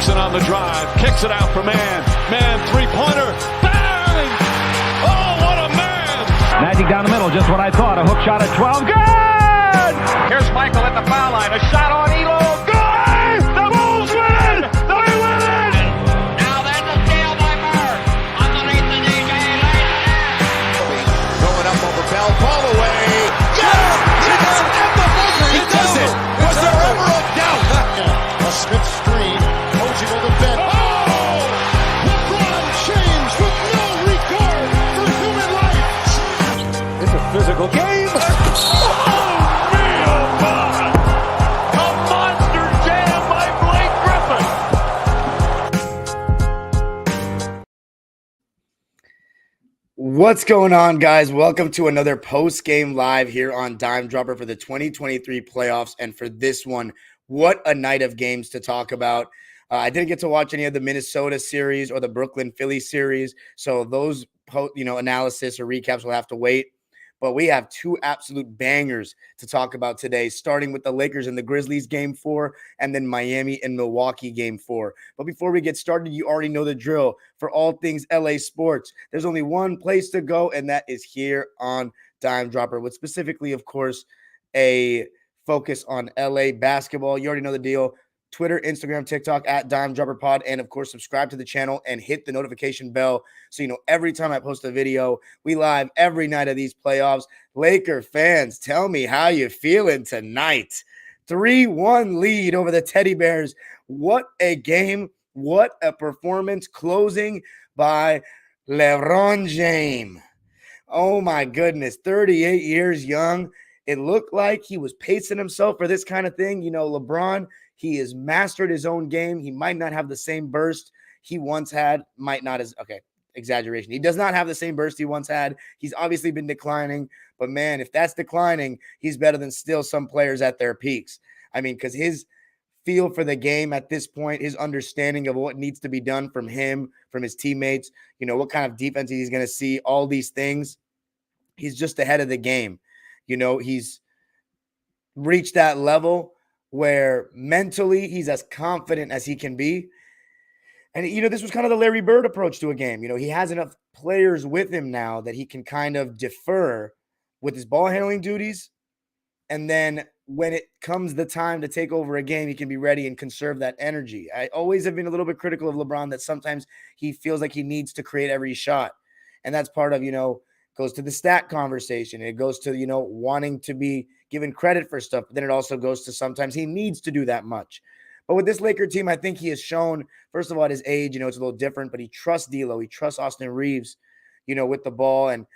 Jackson on the drive, kicks it out for Man. Man, three-pointer, bang! Oh, what a man! Magic down the middle, just what I thought. A hook shot at 12, good! Here's Michael at the foul line, a shot on Elo, good! The Bulls win it! They win it! Now there's a steal by Murr, underneath the DJ, going up over Bell, ball away, yes! Yes! And the buzzer, he does it! Was there ever a doubt? A Smith screen, coaching on the bench. Oh! LeBron James with no regard for human life! It's a physical game. Oh, me, oh, my! A monster jam by Blake Griffin! What's going on, guys? Welcome to another post-game live here on Dime Dropper for the 2023 playoffs. And for this one, what a night of games to talk about. I didn't get to watch any of the Minnesota series or the Brooklyn Philly series, so those analysis or recaps will have to wait. But we have two absolute bangers to talk about today, starting with the Lakers and the Grizzlies game 4, and then Miami and Milwaukee game 4. But before we get started, you already know the drill. For all things LA sports, there's only one place to go, and that is here on Dime Dropper, with specifically, of course, a focus on LA basketball. You already know the deal. Twitter, Instagram, TikTok at Dime Dropper Pod, and of course, subscribe to the channel and hit the notification bell so you know every time I post a video. We live every night of these playoffs. Laker fans, tell me how you feeling tonight. 3-1 lead over the Teddy Bears. What a game. What a performance, closing by LeBron James. Oh my goodness, 38 years young. It looked like he was pacing himself for this kind of thing. You know, LeBron, he has mastered his own game. He might not have the same burst he once had. Exaggeration. He does not have the same burst he once had. He's obviously been declining. But, man, if that's declining, he's better than still some players at their peaks. I mean, because his feel for the game at this point, his understanding of what needs to be done from him, from his teammates, you know, what kind of defense he's going to see, all these things, he's just ahead of the game. You know, he's reached that level where mentally he's as confident as he can be. And, you know, this was kind of the Larry Bird approach to a game. You know, he has enough players with him now that he can kind of defer with his ball handling duties. And then when it comes the time to take over a game, he can be ready and conserve that energy. I always have been a little bit critical of LeBron that sometimes he feels like he needs to create every shot. And that's part of, you know, goes to the stat conversation. It goes to, you know, wanting to be given credit for stuff. But then it also goes to sometimes he needs to do that much. But with this Laker team, I think he has shown, first of all, at his age, you know, it's a little different, but he trusts D'Lo. He trusts Austin Reeves, you know, with the ball. And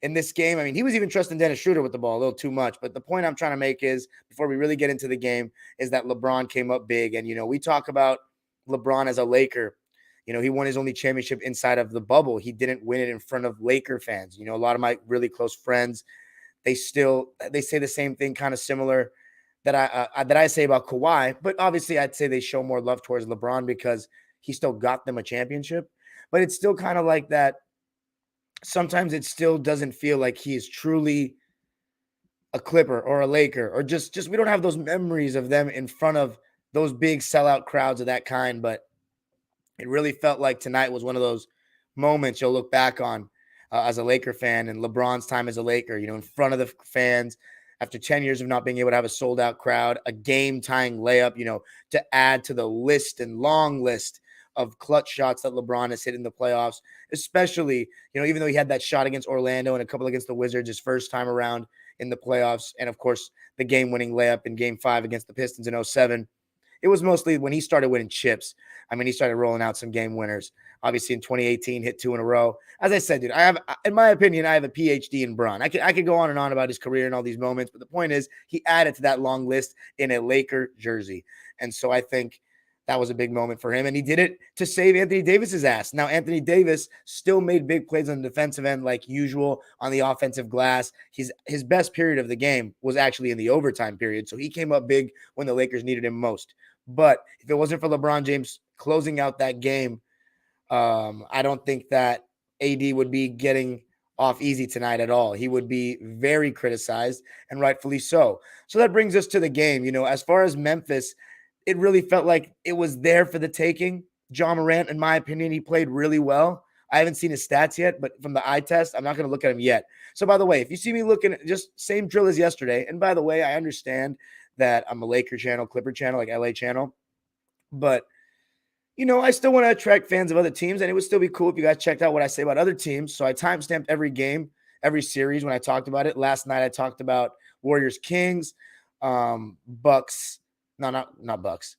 in this game, I mean, he was even trusting Dennis Schroeder with the ball a little too much. But the point I'm trying to make is, before we really get into the game, is that LeBron came up big. And, you know, we talk about LeBron as a Laker. You know, he won his only championship inside of the bubble. He didn't win it in front of Laker fans. You know, a lot of my really close friends, they say the same thing, kind of similar that I say about Kawhi. But obviously, I'd say they show more love towards LeBron because he still got them a championship. But it's still kind of like that. Sometimes it still doesn't feel like he is truly a Clipper or a Laker, or just we don't have those memories of them in front of those big sellout crowds of that kind. But it really felt like tonight was one of those moments you'll look back on as a Laker fan, and LeBron's time as a Laker, you know, in front of the fans after 10 years of not being able to have a sold-out crowd, a game-tying layup, you know, to add to the list and long list of clutch shots that LeBron has hit in the playoffs, especially, you know, even though he had that shot against Orlando and a couple against the Wizards his first time around in the playoffs, and, of course, the game-winning layup in Game 5 against the Pistons in 2007. It was mostly when he started winning chips. I mean, he started rolling out some game winners. Obviously, in 2018, hit 2 in a row. As I said, dude, in my opinion, I have a PhD in Bron. I could go on and on about his career and all these moments, but the point is he added to that long list in a Laker jersey. And so I think that was a big moment for him, and he did it to save Anthony Davis's ass. Now, Anthony Davis still made big plays on the defensive end like usual. On the offensive glass, his best period of the game was actually in the overtime period, so he came up big when the Lakers needed him most. But if it wasn't for LeBron James closing out that game, I don't think that AD would be getting off easy tonight at all. He would be very criticized, and rightfully so. So that brings us to the game. You know, as far as Memphis, it really felt like it was there for the taking. Ja Morant, in my opinion, he played really well. I haven't seen his stats yet, but from the eye test, I'm not going to look at him yet. So, by the way, if you see me looking at just same drill as yesterday, and by the way, I understand that I'm a Laker channel, Clipper channel, like LA channel, but I still want to attract fans of other teams, and it would still be cool if you guys checked out what I say about other teams. So I timestamped every game, every series when I talked about it. Last night I talked about Warriors Kings, Bucks, not Bucks,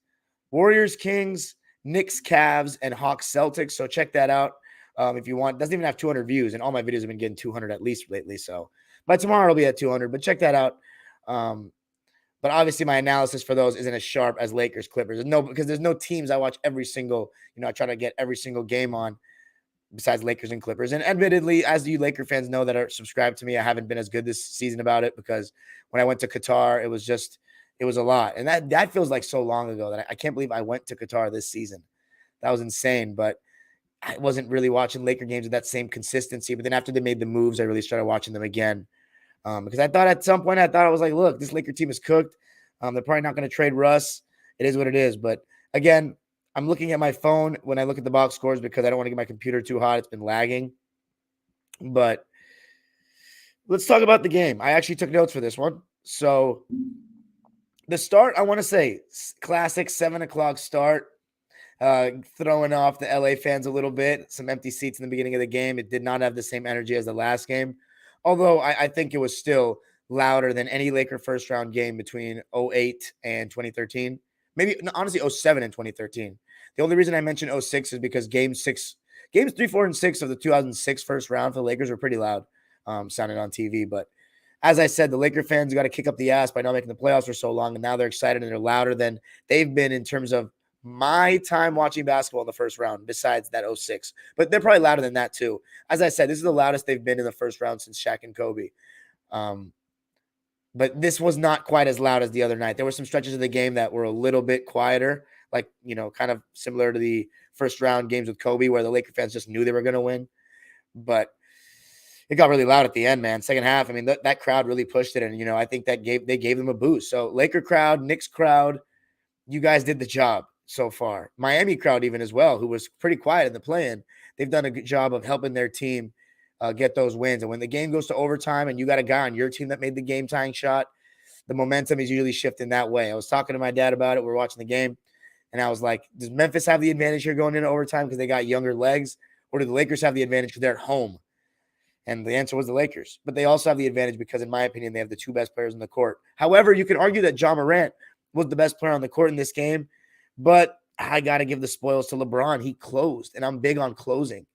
Warriors Kings, Knicks Cavs, and Hawks Celtics. So check that out if you want. It doesn't even have 200 views, and all my videos have been getting 200 at least lately. So by tomorrow it'll be at 200, but check that out. But obviously my analysis for those isn't as sharp as Lakers Clippers. Because there's no teams I watch every single, I try to get every single game on besides Lakers and Clippers. And admittedly, as you Laker fans know that are subscribed to me, I haven't been as good this season about it because when I went to Qatar, it was a lot. And that feels like so long ago that I can't believe I went to Qatar this season. That was insane. But I wasn't really watching Laker games with that same consistency. But then after they made the moves, I really started watching them again. Because I thought at some point, I was like, look, this Laker team is cooked. They're probably not going to trade Russ. It is what it is. But again, I'm looking at my phone when I look at the box scores because I don't want to get my computer too hot. It's been lagging. But let's talk about the game. I actually took notes for this one. So the start, I want to say, classic 7 o'clock start. Throwing off the LA fans a little bit. Some empty seats in the beginning of the game. It did not have the same energy as the last game. Although I think it was still louder than any Laker first-round game between 2008 and 2013. Maybe, honestly, 2007 and 2013. The only reason I mentioned 2006 is because games 3, 4, and 6 of the 2006 first round for the Lakers were pretty loud, sounding on TV. But as I said, the Laker fans got to kick up the ass by not making the playoffs for so long, and now they're excited and they're louder than they've been in terms of my time watching basketball in the first round, besides that 2006. But they're probably louder than that too. As I said, this is the loudest they've been in the first round since Shaq and Kobe. But this was not quite as loud as the other night. There were some stretches of the game that were a little bit quieter, like, kind of similar to the first round games with Kobe where the Laker fans just knew they were going to win. But it got really loud at the end, man. Second half, I mean, that crowd really pushed it. And, I think they gave them a boost. So Laker crowd, Knicks crowd, you guys did the job so far. Miami crowd even as well, who was pretty quiet in the play-in. They've done a good job of helping their team get those wins. And when the game goes to overtime and you got a guy on your team that made the game-tying shot, the momentum is usually shifting that way. I was talking to my dad about it. We were watching the game, and I was like, does Memphis have the advantage here going into overtime because they got younger legs, or do the Lakers have the advantage because they're at home? And the answer was the Lakers. But they also have the advantage because, in my opinion, they have the two best players on the court. However, you can argue that Ja Morant was the best player on the court in this game, but I got to give the spoils to LeBron. He closed, and I'm big on closing.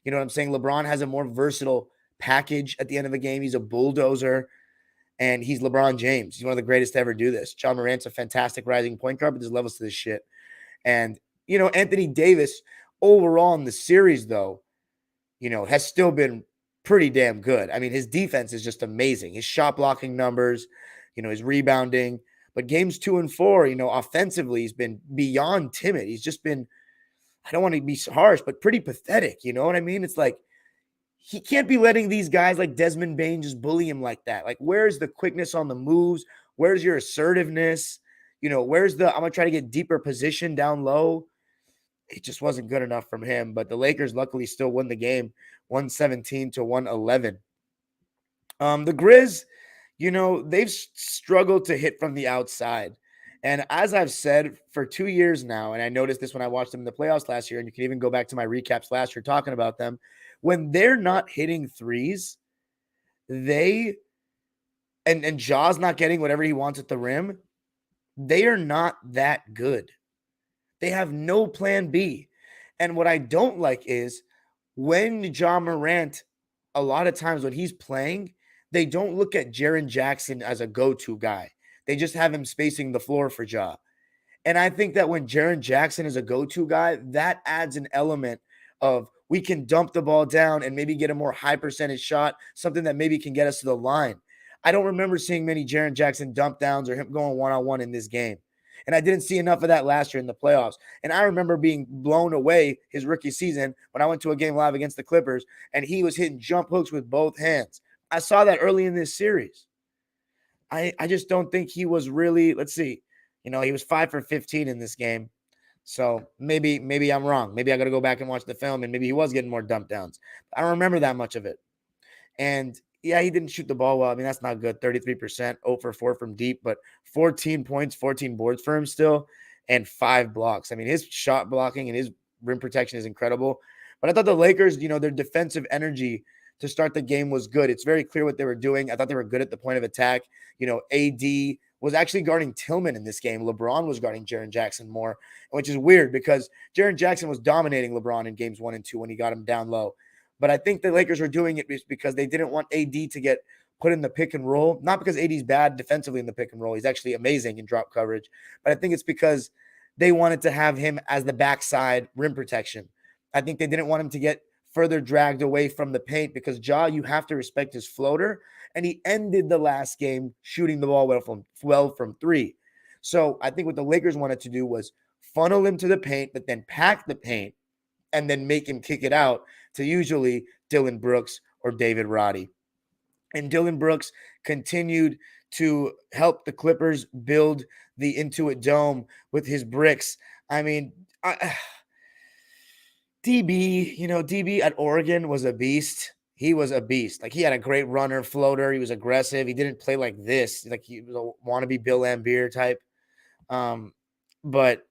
You know what I'm saying? LeBron has a more versatile package at the end of the game. He's a bulldozer, and he's LeBron James. He's one of the greatest to ever do this. Ja Morant's a fantastic rising point guard, but there's levels to this shit. And, Anthony Davis, overall in the series, though, has still been pretty damn good. I mean, his defense is just amazing. His shot blocking numbers, his rebounding. But games 2 and 4, offensively, he's been beyond timid. He's just been, I don't want to be harsh, but pretty pathetic. You know what I mean? It's like he can't be letting these guys like Desmond Bane just bully him like that. Like, where's the quickness on the moves? Where's your assertiveness? Where's I'm going to try to get deeper position down low? It just wasn't good enough from him. But the Lakers luckily still won the game 117 to 111. The Grizz, they've struggled to hit from the outside. And as I've said for 2 years now, and I noticed this when I watched them in the playoffs last year, and you can even go back to my recaps last year talking about them, when they're not hitting threes, and Ja's not getting whatever he wants at the rim, they are not that good. They have no plan B. And what I don't like is when Ja Morant, a lot of times when he's playing, they don't look at Jaren Jackson as a go-to guy. They just have him spacing the floor for Ja. And I think that when Jaren Jackson is a go-to guy, that adds an element of we can dump the ball down and maybe get a more high percentage shot, something that maybe can get us to the line. I don't remember seeing many Jaren Jackson dump downs or him going one-on-one in this game. And I didn't see enough of that last year in the playoffs. And I remember being blown away his rookie season when I went to a game live against the Clippers, and he was hitting jump hooks with both hands. I saw that early in this series. I just don't think he was really, let's see, He was 5 for 15 in this game. So maybe I'm wrong. Maybe I got to go back and watch the film, and maybe he was getting more dump downs. I don't remember that much of it. And yeah, he didn't shoot the ball well. I mean, that's not good. 33%, 0 for 4 from deep, but 14 points, 14 boards for him still, and 5 blocks. I mean, his shot blocking and his rim protection is incredible. But I thought the Lakers, their defensive energy to start the game was good. It's very clear what they were doing. I thought they were good at the point of attack. AD was actually guarding Tillman in this game. LeBron was guarding Jaren Jackson more, which is weird because Jaren Jackson was dominating LeBron in games 1 and 2 when he got him down low. But I think the Lakers were doing it because they didn't want AD to get put in the pick and roll. Not because AD's bad defensively in the pick and roll. He's actually amazing in drop coverage. But I think it's because they wanted to have him as the backside rim protection. I think they didn't want him to get further dragged away from the paint because you have to respect his floater. And he ended the last game shooting the ball well from 3. So I think what the Lakers wanted to do was funnel him to the paint, but then pack the paint and then make him kick it out to usually Dillon Brooks or David Roddy. And Dillon Brooks continued to help the Clippers build the Intuit Dome with his bricks. I mean, DB at Oregon was a beast. He was a beast. Like, he had a great runner, floater. He was aggressive. He didn't play like this. Like, he was a wannabe Bill Laimbeer type. But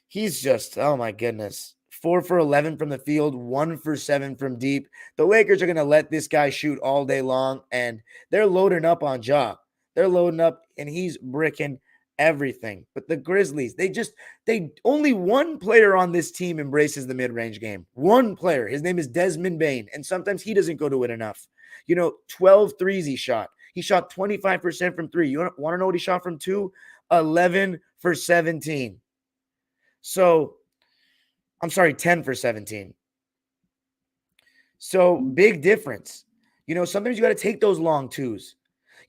he's just, oh my goodness. 4 for 11 from the field, 1 for 7 from deep. The Lakers are going to let this guy shoot all day long, and they're loading up on Ja. They're loading up, and he's bricking everything. But the Grizzlies, they only one player on this team embraces the mid-range game. One player. His name is Desmond Bane, and sometimes he doesn't go to it enough. 12 threes he shot. He shot 25% from 3. You want to know what he shot from 2? 11 for 17. So, I'm sorry, 10 for 17. So, big difference. Sometimes you got to take those long twos.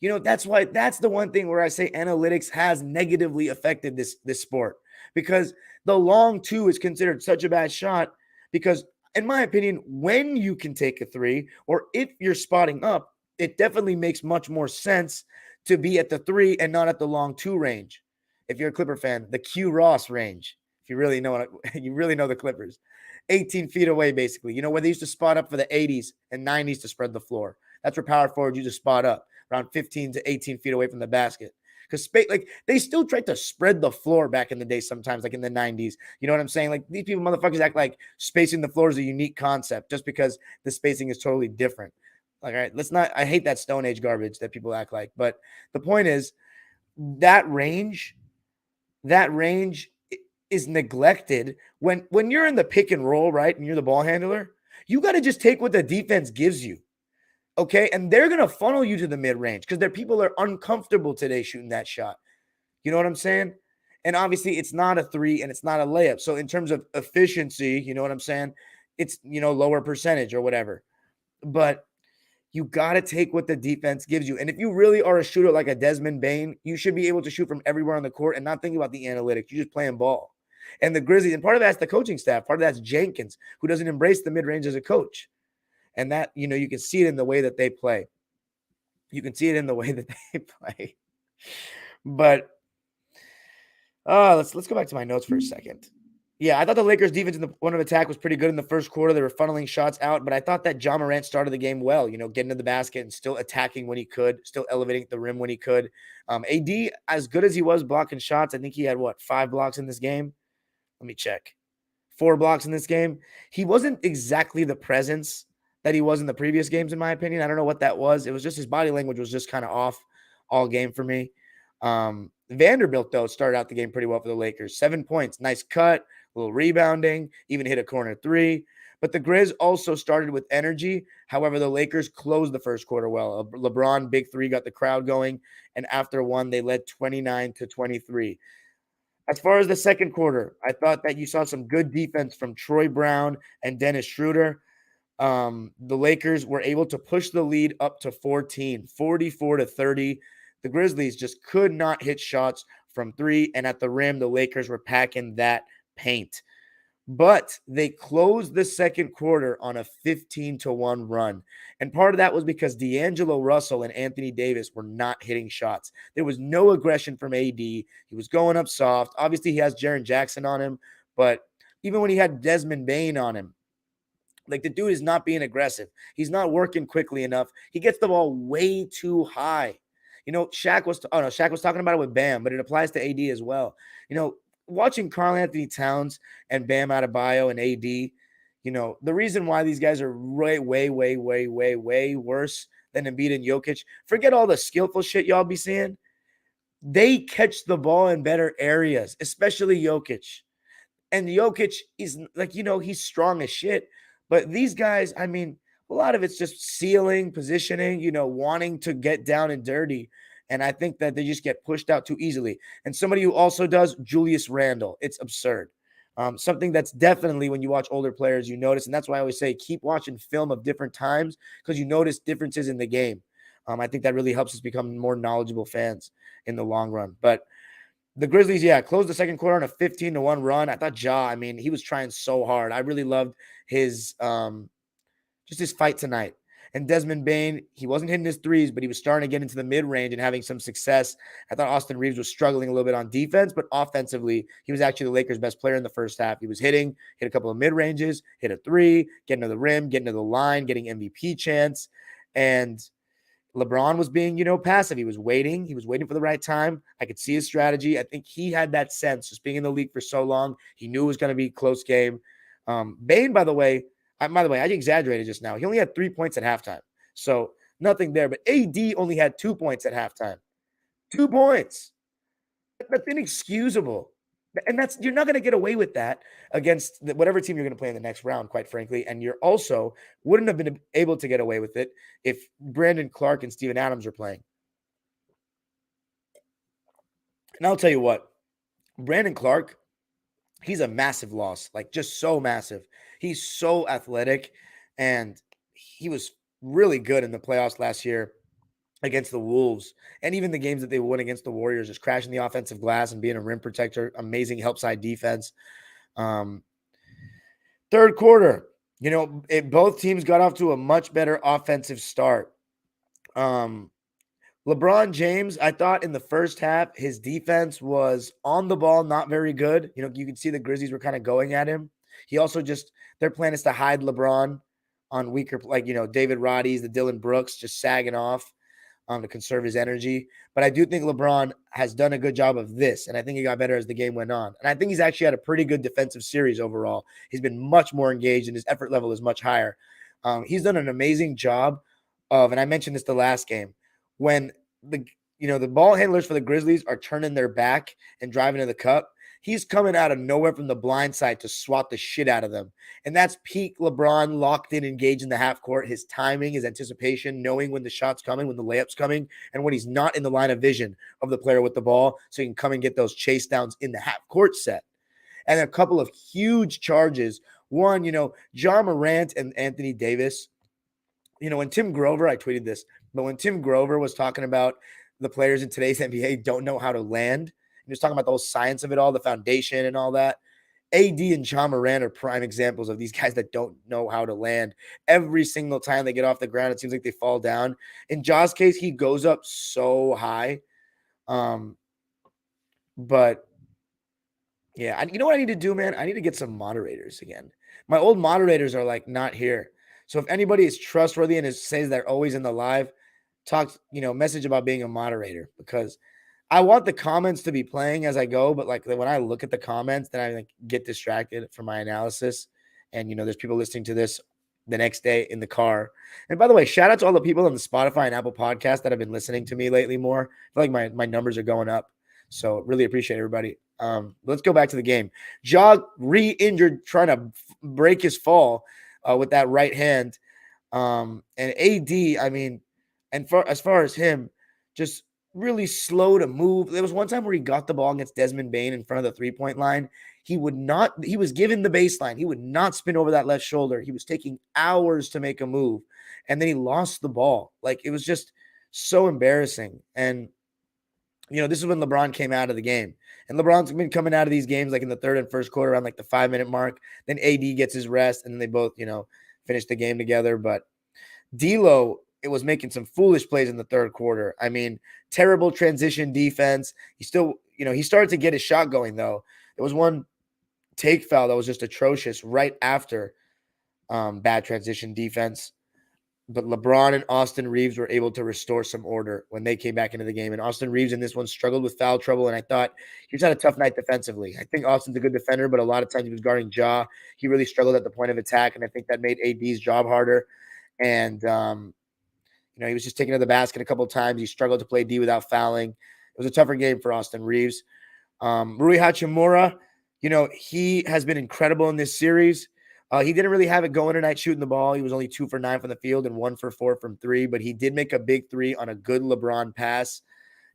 That's the one thing where I say analytics has negatively affected this sport, because the long 2 is considered such a bad shot because, in my opinion, when you can take a 3 or if you're spotting up, it definitely makes much more sense to be at the 3 and not at the long 2 range. If you're a Clipper fan, the Q Ross range. If you really know you really know the Clippers, 18 feet away, basically. Where they used to spot up for the 80s and 90s to spread the floor. That's where power forwards used to spot up around 15 to 18 feet away from the basket. Because they still tried to spread the floor back in the day sometimes, like in the 90s. You know what I'm saying? Like, these people, motherfuckers, act like spacing the floor is a unique concept just because the spacing is totally different. Like, all right, I hate that Stone Age garbage that people act like. But the point is, that range is neglected when you're in the pick and roll, right? And you're the ball handler. You got to just take what the defense gives you. Okay. And they're going to funnel you to the mid range because their people are uncomfortable today shooting that shot. You know what I'm saying? And obviously it's not a 3 and it's not a layup. So in terms of efficiency, you know what I'm saying? It's, lower percentage or whatever, but you got to take what the defense gives you. And if you really are a shooter like a Desmond Bane, you should be able to shoot from everywhere on the court and not think about the analytics. You're just playing ball. And the Grizzlies, and part of that's the coaching staff. Part of that's Jenkins, who doesn't embrace the mid-range as a coach. And that, you can see it in the way that they play. But let's go back to my notes for a second. Yeah, I thought the Lakers' defense in the point of attack was pretty good in the first quarter. They were funneling shots out, but I thought that Ja Morant started the game well, getting to the basket and still attacking when he could, still elevating at the rim when he could. AD, as good as he was blocking shots, I think he had, 5 blocks in this game? Let me check. 4 blocks in this game. He wasn't exactly the presence that he was in the previous games, in my opinion. I don't know what that was. It was just his body language was just kind of off all game for me. Vanderbilt, though, started out the game pretty well for the Lakers. 7 points, nice cut, a little rebounding, even hit a corner 3. But the Grizz also started with energy. However, the Lakers closed the first quarter well. A LeBron big 3 got the crowd going, and after 1, they led 29-23. As far as the second quarter, I thought that you saw some good defense from Troy Brown and Dennis Schroeder. The Lakers were able to push the lead up to 14, 44-30. The Grizzlies just could not hit shots from 3, and at the rim, the Lakers were packing that paint. But they closed the second quarter on a 15-1 run. And part of that was because D'Angelo Russell and Anthony Davis were not hitting shots. There was no aggression from AD. He was going up soft. Obviously, he has Jaren Jackson on him, but even when he had Desmond Bane on him, like the dude is not being aggressive. He's not working quickly enough. He gets the ball way too high. Shaq was talking about it with Bam, but it applies to AD as well. Watching Karl Anthony Towns and Bam Adebayo and AD, the reason why these guys are way worse than Embiid and Jokic, forget all the skillful shit y'all be seeing. They catch the ball in better areas, especially Jokic. And Jokic is he's strong as shit. But these guys, I mean, a lot of it's just ceiling, positioning, wanting to get down and dirty. And I think that they just get pushed out too easily. And somebody who also does, Julius Randle. It's absurd. Something that's definitely, when you watch older players, you notice. And that's why I always say keep watching film of different times because you notice differences in the game. I think that really helps us become more knowledgeable fans in the long run. But the Grizzlies, closed the second quarter on a 15-1 run. I thought Ja, he was trying so hard. I really loved his just his fight tonight. And Desmond Bane, he wasn't hitting his threes, but he was starting to get into the mid-range and having some success. I thought Austin Reeves was struggling a little bit on defense, but offensively, he was actually the Lakers' best player in the first half. He was hit a couple of mid-ranges, hit a three, getting to the rim, getting to the line, getting MVP chance. And LeBron was being, passive. He was waiting for the right time. I could see his strategy. I think he had that sense, just being in the league for so long. He knew it was going to be a close game. Bane, by the way, I exaggerated just now. He only had 3 points at halftime. So nothing there. But AD only had 2 points at halftime. 2 points. That's inexcusable. And you're not going to get away with that against whatever team you're going to play in the next round, quite frankly. And you're also wouldn't have been able to get away with it if Brandon Clark and Steven Adams are playing. And I'll tell you what, Brandon Clark, he's a massive loss, like just so massive. He's so athletic, and he was really good in the playoffs last year against the Wolves, and even the games that they won against the Warriors, just crashing the offensive glass and being a rim protector, amazing help side defense. Third quarter, both teams got off to a much better offensive start. LeBron James, I thought in the first half, his defense was on the ball, not very good. You can see the Grizzlies were kind of going at him. He also their plan is to hide LeBron on weaker, David Roddy's, the Dylan Brooks, just sagging off to conserve his energy. But I do think LeBron has done a good job of this, and I think he got better as the game went on. And I think he's actually had a pretty good defensive series overall. He's been much more engaged, and his effort level is much higher. He's done an amazing job of, and I mentioned this the last game, when the ball handlers for the Grizzlies are turning their back and driving to the cup, he's coming out of nowhere from the blind side to swat the shit out of them. And that's peak LeBron, locked in, engaged in the half court, his timing, his anticipation, knowing when the shot's coming, when the layup's coming, and when he's not in the line of vision of the player with the ball, so he can come and get those chase downs in the half court set. And a couple of huge charges. One, Ja Morant and Anthony Davis. When Tim Grover, I tweeted this, but when Tim Grover was talking about the players in today's NBA don't know how to land, and he was talking about the whole science of it all, the foundation and all that, AD and Ja Morant are prime examples of these guys that don't know how to land. Every single time they get off the ground, it seems like they fall down. In Ja's case, he goes up so high. But yeah, you know what I need to do, man? I need to get some moderators again. My old moderators are not here. So if anybody is trustworthy and says they're always in the live, message about being a moderator, because I want the comments to be playing as I go. But when I look at the comments, then I get distracted from my analysis. And, there's people listening to this the next day in the car. And by the way, shout out to all the people on the Spotify and Apple podcast that have been listening to me lately more. I feel like my numbers are going up. So really appreciate everybody. Let's go back to the game. Ja re-injured trying to break his fall with that right hand. And AD, as far as him, just really slow to move. There was one time where he got the ball against Desmond Bane in front of the three-point line. He was given the baseline. He would not spin over that left shoulder. He was taking hours to make a move. And then he lost the ball. It was just so embarrassing. And this is when LeBron came out of the game. And LeBron's been coming out of these games like in the third and first quarter around like the 5-minute mark. Then AD gets his rest, and then they both, finish the game together. But D'Lo, it was making some foolish plays in the third quarter. I mean, terrible transition defense. He still, he started to get his shot going, though. There was one take foul that was just atrocious right after bad transition defense. But LeBron and Austin Reeves were able to restore some order when they came back into the game. And Austin Reeves in this one struggled with foul trouble, and I thought he just had a tough night defensively. I think Austin's a good defender, but a lot of times he was guarding Ja. He really struggled at the point of attack, and I think that made AD's job harder. And, he was just taking to the basket a couple of times. He struggled to play D without fouling. It was a tougher game for Austin Reeves. Rui Hachimura, he has been incredible in this series. He didn't really have it going tonight shooting the ball. He was only 2 for 9 from the field and 1 for 4 from 3, but he did make a big 3 on a good LeBron pass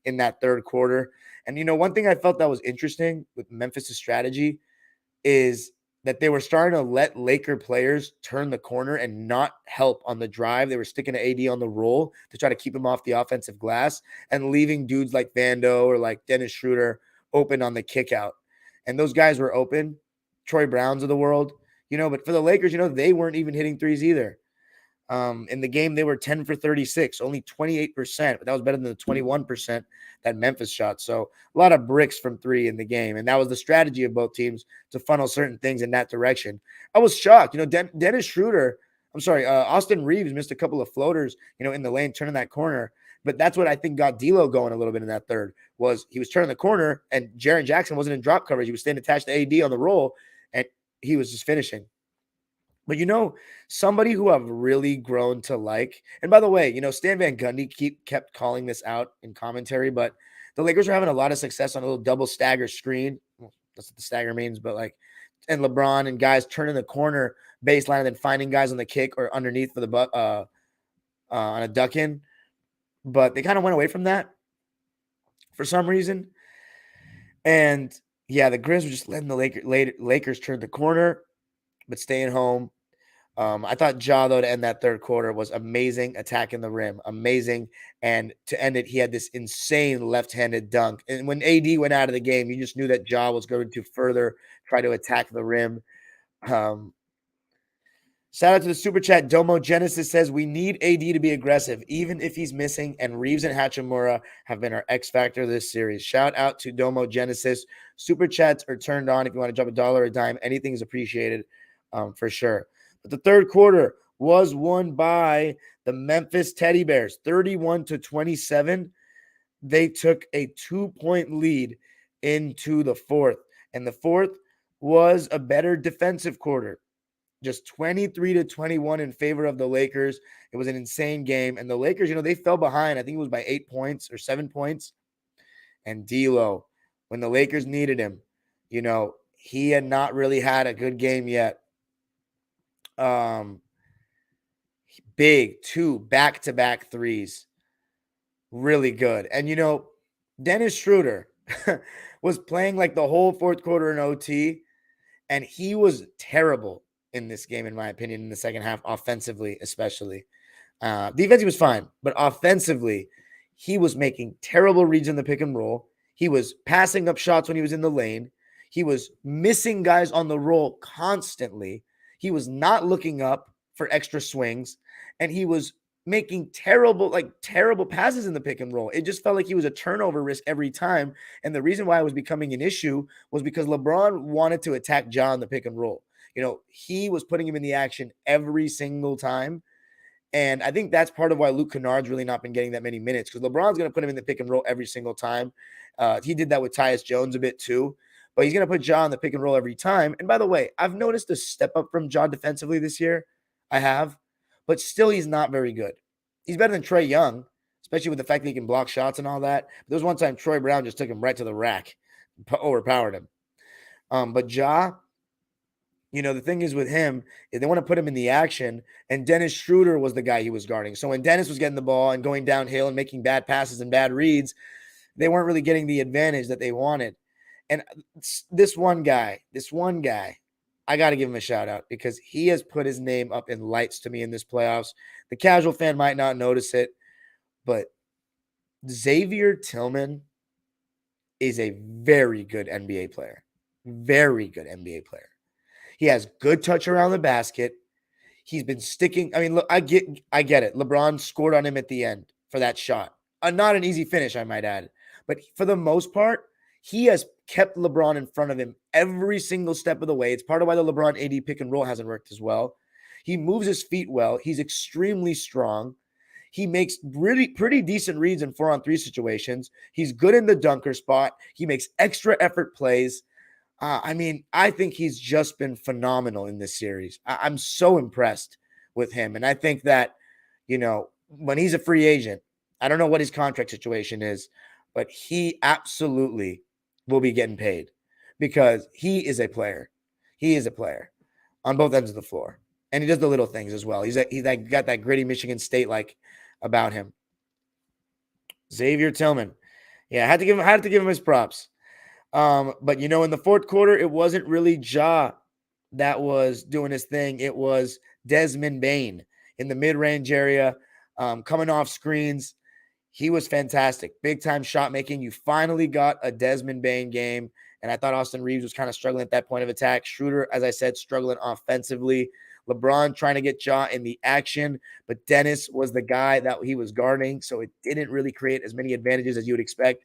in that third quarter. And, one thing I felt that was interesting with Memphis' strategy is that they were starting to let Laker players turn the corner and not help on the drive. They were sticking to AD on the roll to try to keep him off the offensive glass and leaving dudes like Vando or like Dennis Schroeder open on the kick out. And those guys were open, Troy Browns of the world, but for the Lakers, they weren't even hitting threes either. In the game, they were 10 for 36, only 28%, but that was better than the 21% that Memphis shot. So a lot of bricks from 3 in the game. And that was the strategy of both teams to funnel certain things in that direction. I was shocked. Dennis Schroeder, Austin Reeves missed a couple of floaters, in the lane, turning that corner. But that's what I think got D'Lo going a little bit in that third, was he was turning the corner and Jaren Jackson wasn't in drop coverage. He was staying attached to AD on the roll, and he was just finishing. But, somebody who I've really grown to like, and by the way, Stan Van Gundy kept calling this out in commentary, but the Lakers are having a lot of success on a little double stagger screen. Well, that's what the stagger means, but and LeBron and guys turning the corner baseline and then finding guys on the kick or underneath for the on a duck in. But they kind of went away from that for some reason. And yeah, the Grizz were just letting the Lakers turn the corner, but staying home. I thought Ja, though, to end that third quarter was amazing, attacking the rim, amazing. And to end it, he had this insane left-handed dunk. And when AD went out of the game, you just knew that Ja was going to further try to attack the rim. Shout out to the super chat. Domo Genesis says, we need AD to be aggressive, even if he's missing, and Reeves and Hachimura have been our X factor this series. Shout out to Domo Genesis. Super chats are turned on. If you want to drop $1 or a dime, anything is appreciated for sure. But the third quarter was won by the Memphis Teddy Bears, 31-27. They took a 2-point lead into the fourth, and the fourth was a better defensive quarter. Just 23-21 in favor of the Lakers. It was an insane game. And the Lakers, they fell behind. I think it was by 8 points or 7 points. And D'Lo, when the Lakers needed him, he had not really had a good game yet. Big 2 back-to-back threes. Really good. And, Dennis Schroeder was playing like the whole fourth quarter in OT, and he was terrible in this game, in my opinion, in the second half, offensively especially. Defensively was fine, but offensively, he was making terrible reads in the pick and roll. He was passing up shots when he was in the lane. He was missing guys on the roll constantly. He was not looking up for extra swings, and he was making terrible passes in the pick and roll. It just felt like he was a turnover risk every time, and the reason why it was becoming an issue was because LeBron wanted to attack Ja in the pick and roll. He was putting him in the action every single time. And I think that's part of why Luke Kennard's really not been getting that many minutes, because LeBron's going to put him in the pick and roll every single time. He did that with Tyus Jones a bit too, but he's going to put Ja in the pick and roll every time. And by the way, I've noticed a step up from Ja defensively this year. I have, but still he's not very good. He's better than Trae Young, especially with the fact that he can block shots and all that. There was one time Troy Brown just took him right to the rack, overpowered him. But Ja, the thing is with him, is they want to put him in the action, and Dennis Schroeder was the guy he was guarding. So when Dennis was getting the ball and going downhill and making bad passes and bad reads, they weren't really getting the advantage that they wanted. And this one guy, I got to give him a shout out because he has put his name up in lights to me in this playoffs. The casual fan might not notice it, but Xavier Tillman is a very good NBA player. Very good NBA player. He has good touch around the basket. He's been sticking. I mean, look, I get it. LeBron scored on him at the end for that shot. Not an easy finish, I might add. But for the most part, he has kept LeBron in front of him every single step of the way. It's part of why the LeBron AD pick and roll hasn't worked as well. He moves his feet well. He's extremely strong. He makes pretty decent reads in 4-on-3 situations. He's good in the dunker spot. He makes extra effort plays. I mean, I think he's just been phenomenal in this series. I'm so impressed with him. And I think that, when he's a free agent, I don't know what his contract situation is, but he absolutely will be getting paid because he is a player. He is a player on both ends of the floor. And he does the little things as well. He's got that gritty Michigan State like about him. Xavier Tillman. Yeah, I had to give him his props. But in the fourth quarter, it wasn't really Ja that was doing his thing. It was Desmond Bane in the mid-range area, coming off screens. He was fantastic. Big-time shot making. You finally got a Desmond Bane game. And I thought Austin Reeves was kind of struggling at that point of attack. Schroeder, as I said, struggling offensively. LeBron trying to get Ja in the action, but Dennis was the guy that he was guarding, so it didn't really create as many advantages as you would expect.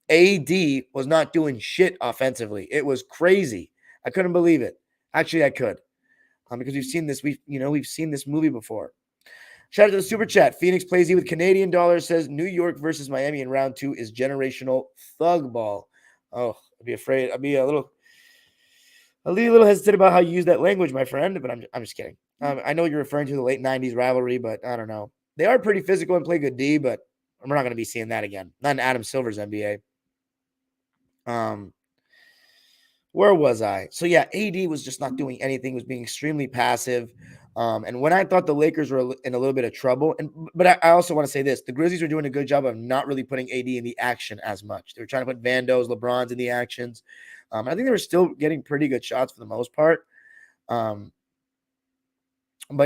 AD was not doing shit offensively. It was crazy. I couldn't believe it. Actually, I could, because we've seen this. We've seen this movie before. Shout out to the super chat. Phoenix plays with Canadian dollars. Says New York versus Miami in round 2 is generational thug ball. Oh, I'd be afraid. I'd be a little hesitant about how you use that language, my friend. But I'm just kidding. I know you're referring to the late '90s rivalry, but I don't know. They are pretty physical and play good D, but we're not going to be seeing that again. Not in Adam Silver's NBA. Where was I? So yeah, AD was just not doing anything, was being extremely passive. And when I thought the Lakers were in a little bit of trouble, but I also want to say this, the Grizzlies were doing a good job of not really putting AD in the action as much. They were trying to put Vandos, LeBrons in the actions. I think they were still getting pretty good shots for the most part. But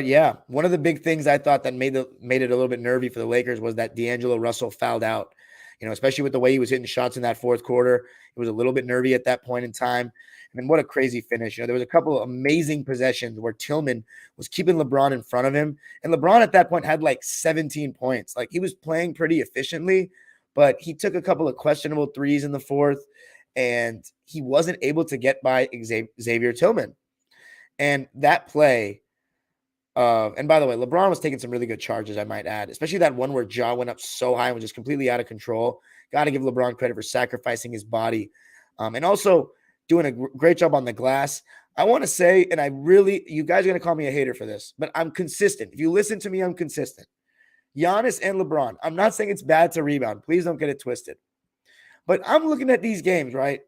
yeah, one of the big things I thought that made it a little bit nervy for the Lakers was that D'Angelo Russell fouled out. Especially with the way he was hitting shots in that fourth quarter. It was a little bit nervy at that point in time. And what a crazy finish. There was a couple of amazing possessions where Tillman was keeping LeBron in front of him. And LeBron at that point had like 17 points. Like he was playing pretty efficiently, but he took a couple of questionable threes in the fourth, and he wasn't able to get by Xavier Tillman. And that play, and by the way, LeBron was taking some really good charges, I might add, especially that one where Ja went up so high and was just completely out of control. Got to give LeBron credit for sacrificing his body, and also doing a great job on the glass. I want to say, and you guys are going to call me a hater for this, but I'm consistent. If you listen to me, I'm consistent. Giannis and LeBron, I'm not saying it's bad to rebound. Please don't get it twisted. But I'm looking at these games, right?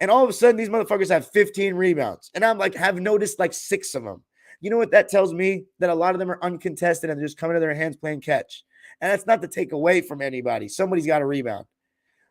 And all of a sudden, these motherfuckers have 15 rebounds. And I'm like, have noticed like 6 of them. You know what that tells me? That a lot of them are uncontested and they're just coming to their hands playing catch. And that's not to take away from anybody. Somebody's got a rebound.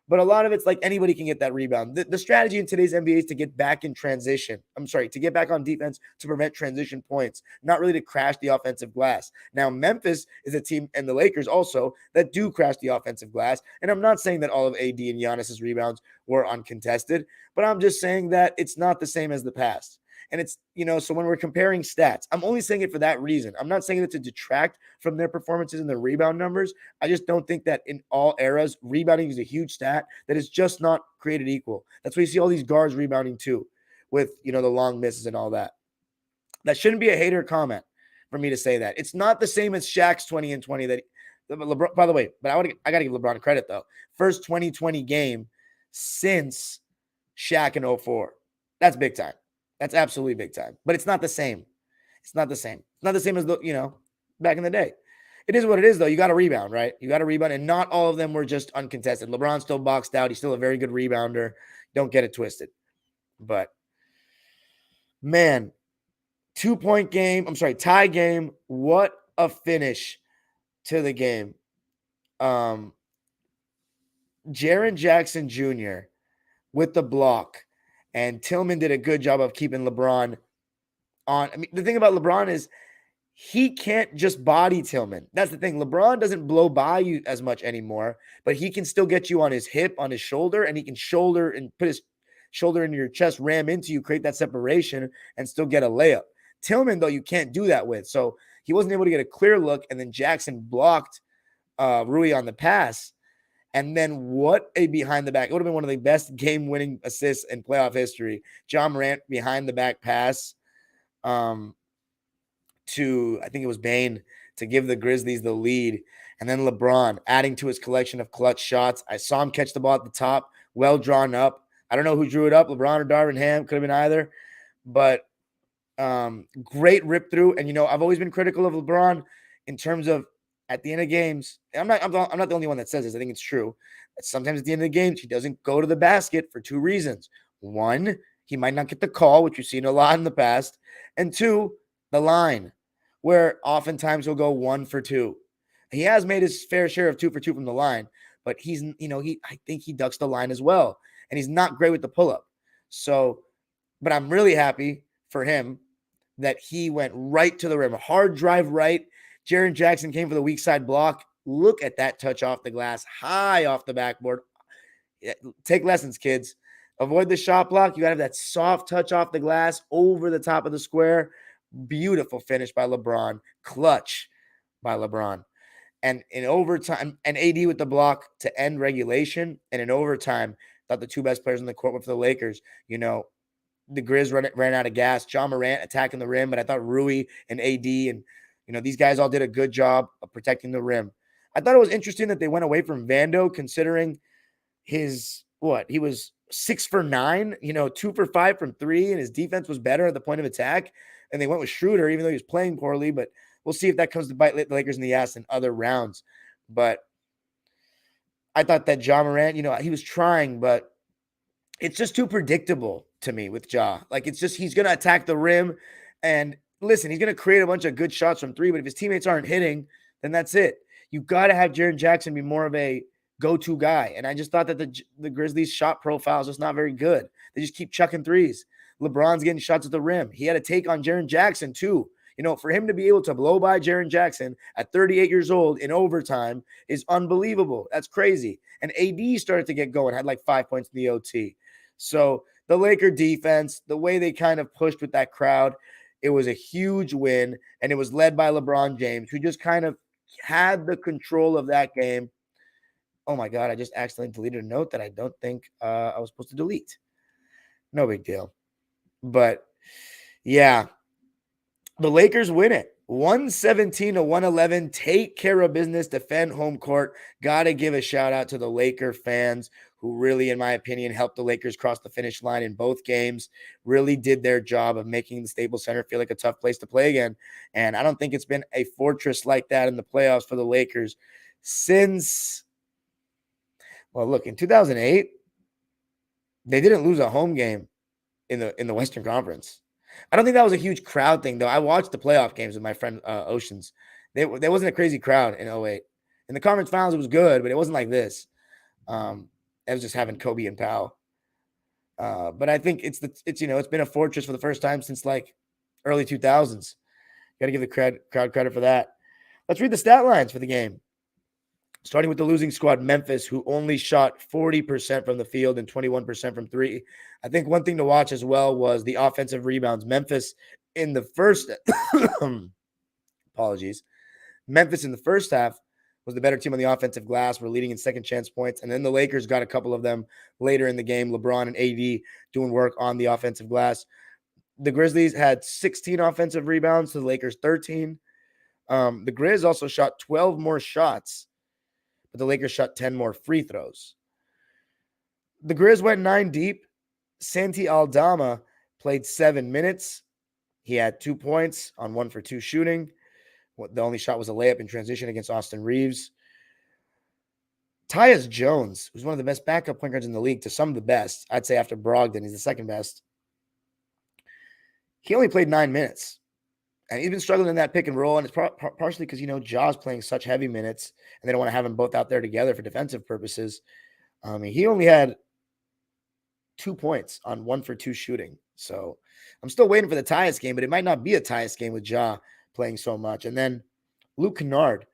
But a lot of it's like anybody can get that rebound. The strategy in today's NBA is to get back in transition. To get back on defense to prevent transition points, not really to crash the offensive glass. Now, Memphis is a team, and the Lakers also, that do crash the offensive glass. And I'm not saying that all of AD and Giannis's rebounds were uncontested, but I'm just saying that it's not the same as the past. And it's, so when we're comparing stats, I'm only saying it for that reason. I'm not saying it to detract from their performances and their rebound numbers. I just don't think that in all eras, rebounding is a huge stat that is just not created equal. That's why you see all these guards rebounding too, with, the long misses and all that. That shouldn't be a hater comment for me to say that. It's not the same as Shaq's 20 and 20 that LeBron, by the way, but I got to give LeBron credit though. First 2020 game since Shaq in 04. That's big time. That's absolutely big time. But it's not the same. It's not the same. It's not the same as, back in the day. It is what it is, though. You got to rebound, right? You got to rebound, and not all of them were just uncontested. LeBron still boxed out. He's still a very good rebounder. Don't get it twisted. But, man, 2-point game. Tie game. What a finish to the game. Jaren Jackson Jr. with the block. And Tillman did a good job of keeping LeBron on. I mean, the thing about LeBron is he can't just body Tillman. That's the thing. LeBron doesn't blow by you as much anymore, but he can still get you on his hip, on his shoulder, and he can shoulder and put his shoulder into your chest, ram into you, create that separation, and still get a layup. Tillman, though, you can't do that with. So he wasn't able to get a clear look, and then Jackson blocked Rui on the pass. And then what a behind the back. It would have been one of the best game-winning assists in playoff history. Ja Morant behind the back pass to, I think it was Bane, to give the Grizzlies the lead. And then LeBron adding to his collection of clutch shots. I saw him catch the ball at the top, well drawn up. I don't know who drew it up, LeBron or Darvin Ham, could have been either. But great rip through. And, I've always been critical of LeBron in terms of at the end of games. I'm not the only one that says this. I think it's true. Sometimes at the end of the games, he doesn't go to the basket for two reasons. One, he might not get the call, which we've seen a lot in the past. And two, the line, where oftentimes he'll go 1 for 2. He has made his fair share of 2 for 2 from the line, but I think he ducks the line as well. And he's not great with the pull-up. So, but I'm really happy for him that he went right to the rim. A hard drive right. Jaren Jackson came for the weak side block. Look at that touch off the glass, high off the backboard. Take lessons, kids. Avoid the shot block. You got to have that soft touch off the glass over the top of the square. Beautiful finish by LeBron. Clutch by LeBron. And in overtime, and AD with the block to end regulation. And in overtime, thought the two best players on the court were for the Lakers. The Grizz ran out of gas. Ja Morant attacking the rim, but I thought Rui and AD and, these guys all did a good job of protecting the rim. I thought it was interesting that they went away from Vando, considering he was 6 for 9, 2 for 5 from 3, and his defense was better at the point of attack. And they went with Schroeder, even though he was playing poorly, but we'll see if that comes to bite the Lakers in the ass in other rounds. But I thought that Ja Morant, he was trying, but it's just too predictable to me with Ja. Like, it's just, he's going to attack the rim, and listen, he's going to create a bunch of good shots from 3, but if his teammates aren't hitting, then that's it. You got to have Jaren Jackson be more of a go-to guy. And I just thought that the Grizzlies' shot profile is just not very good. They just keep chucking threes. LeBron's getting shots at the rim. He had a take on Jaren Jackson too. For him to be able to blow by Jaren Jackson at 38 years old in overtime is unbelievable. That's crazy. And AD started to get going, had like 5 points in the OT. So the Laker defense, the way they kind of pushed with that crowd, it was a huge win. And it was led by LeBron James, who just kind of had the control of that game. Oh my God, I just accidentally deleted a note that I don't think I was supposed to delete. No big deal. But yeah, the Lakers win it. 117-111. Take care of business. Defend home court. Got to give a shout out to the Laker fans who really, in my opinion, helped the Lakers cross the finish line in both games. Really did their job of making the Staples Center feel like a tough place to play again. And I don't think it's been a fortress like that in the playoffs for the Lakers since, well, look, in 2008, they didn't lose a home game in the Western Conference. I don't think that was a huge crowd thing, though. I watched the playoff games with my friend Oceans. There wasn't a crazy crowd in 2008. In the conference finals, it was good, but it wasn't like this. It was just having Kobe and Powell. But I think it's been a fortress for the first time since like early 2000s. Got to give the crowd credit for that. Let's read the stat lines for the game. Starting with the losing squad, Memphis, who only shot 40% from the field and 21% from 3. I think one thing to watch as well was the offensive rebounds. Memphis in the first Memphis in the first half was the better team on the offensive glass. We're leading in second chance points. And then the Lakers got a couple of them later in the game. LeBron and AD doing work on the offensive glass. The Grizzlies had 16 offensive rebounds to the Lakers 13. The Grizz also shot 12 more shots, but the Lakers shot 10 more free throws. The Grizz went 9 deep. Santi Aldama played 7 minutes. He had 2 points on 1 for 2 shooting. The only shot was a layup in transition against Austin Reeves. Tyus Jones, who's one of the best backup point guards in the league, to some of the best. I'd say after Brogdon, he's the second best. He only played 9 minutes. And he's been struggling in that pick and roll, and it's partially because, Ja's playing such heavy minutes, and they don't want to have them both out there together for defensive purposes. He only had 2 points on 1 for 2 shooting. So I'm still waiting for the Tyus game, but it might not be a Tyus game with Ja playing so much. And then Luke Kennard,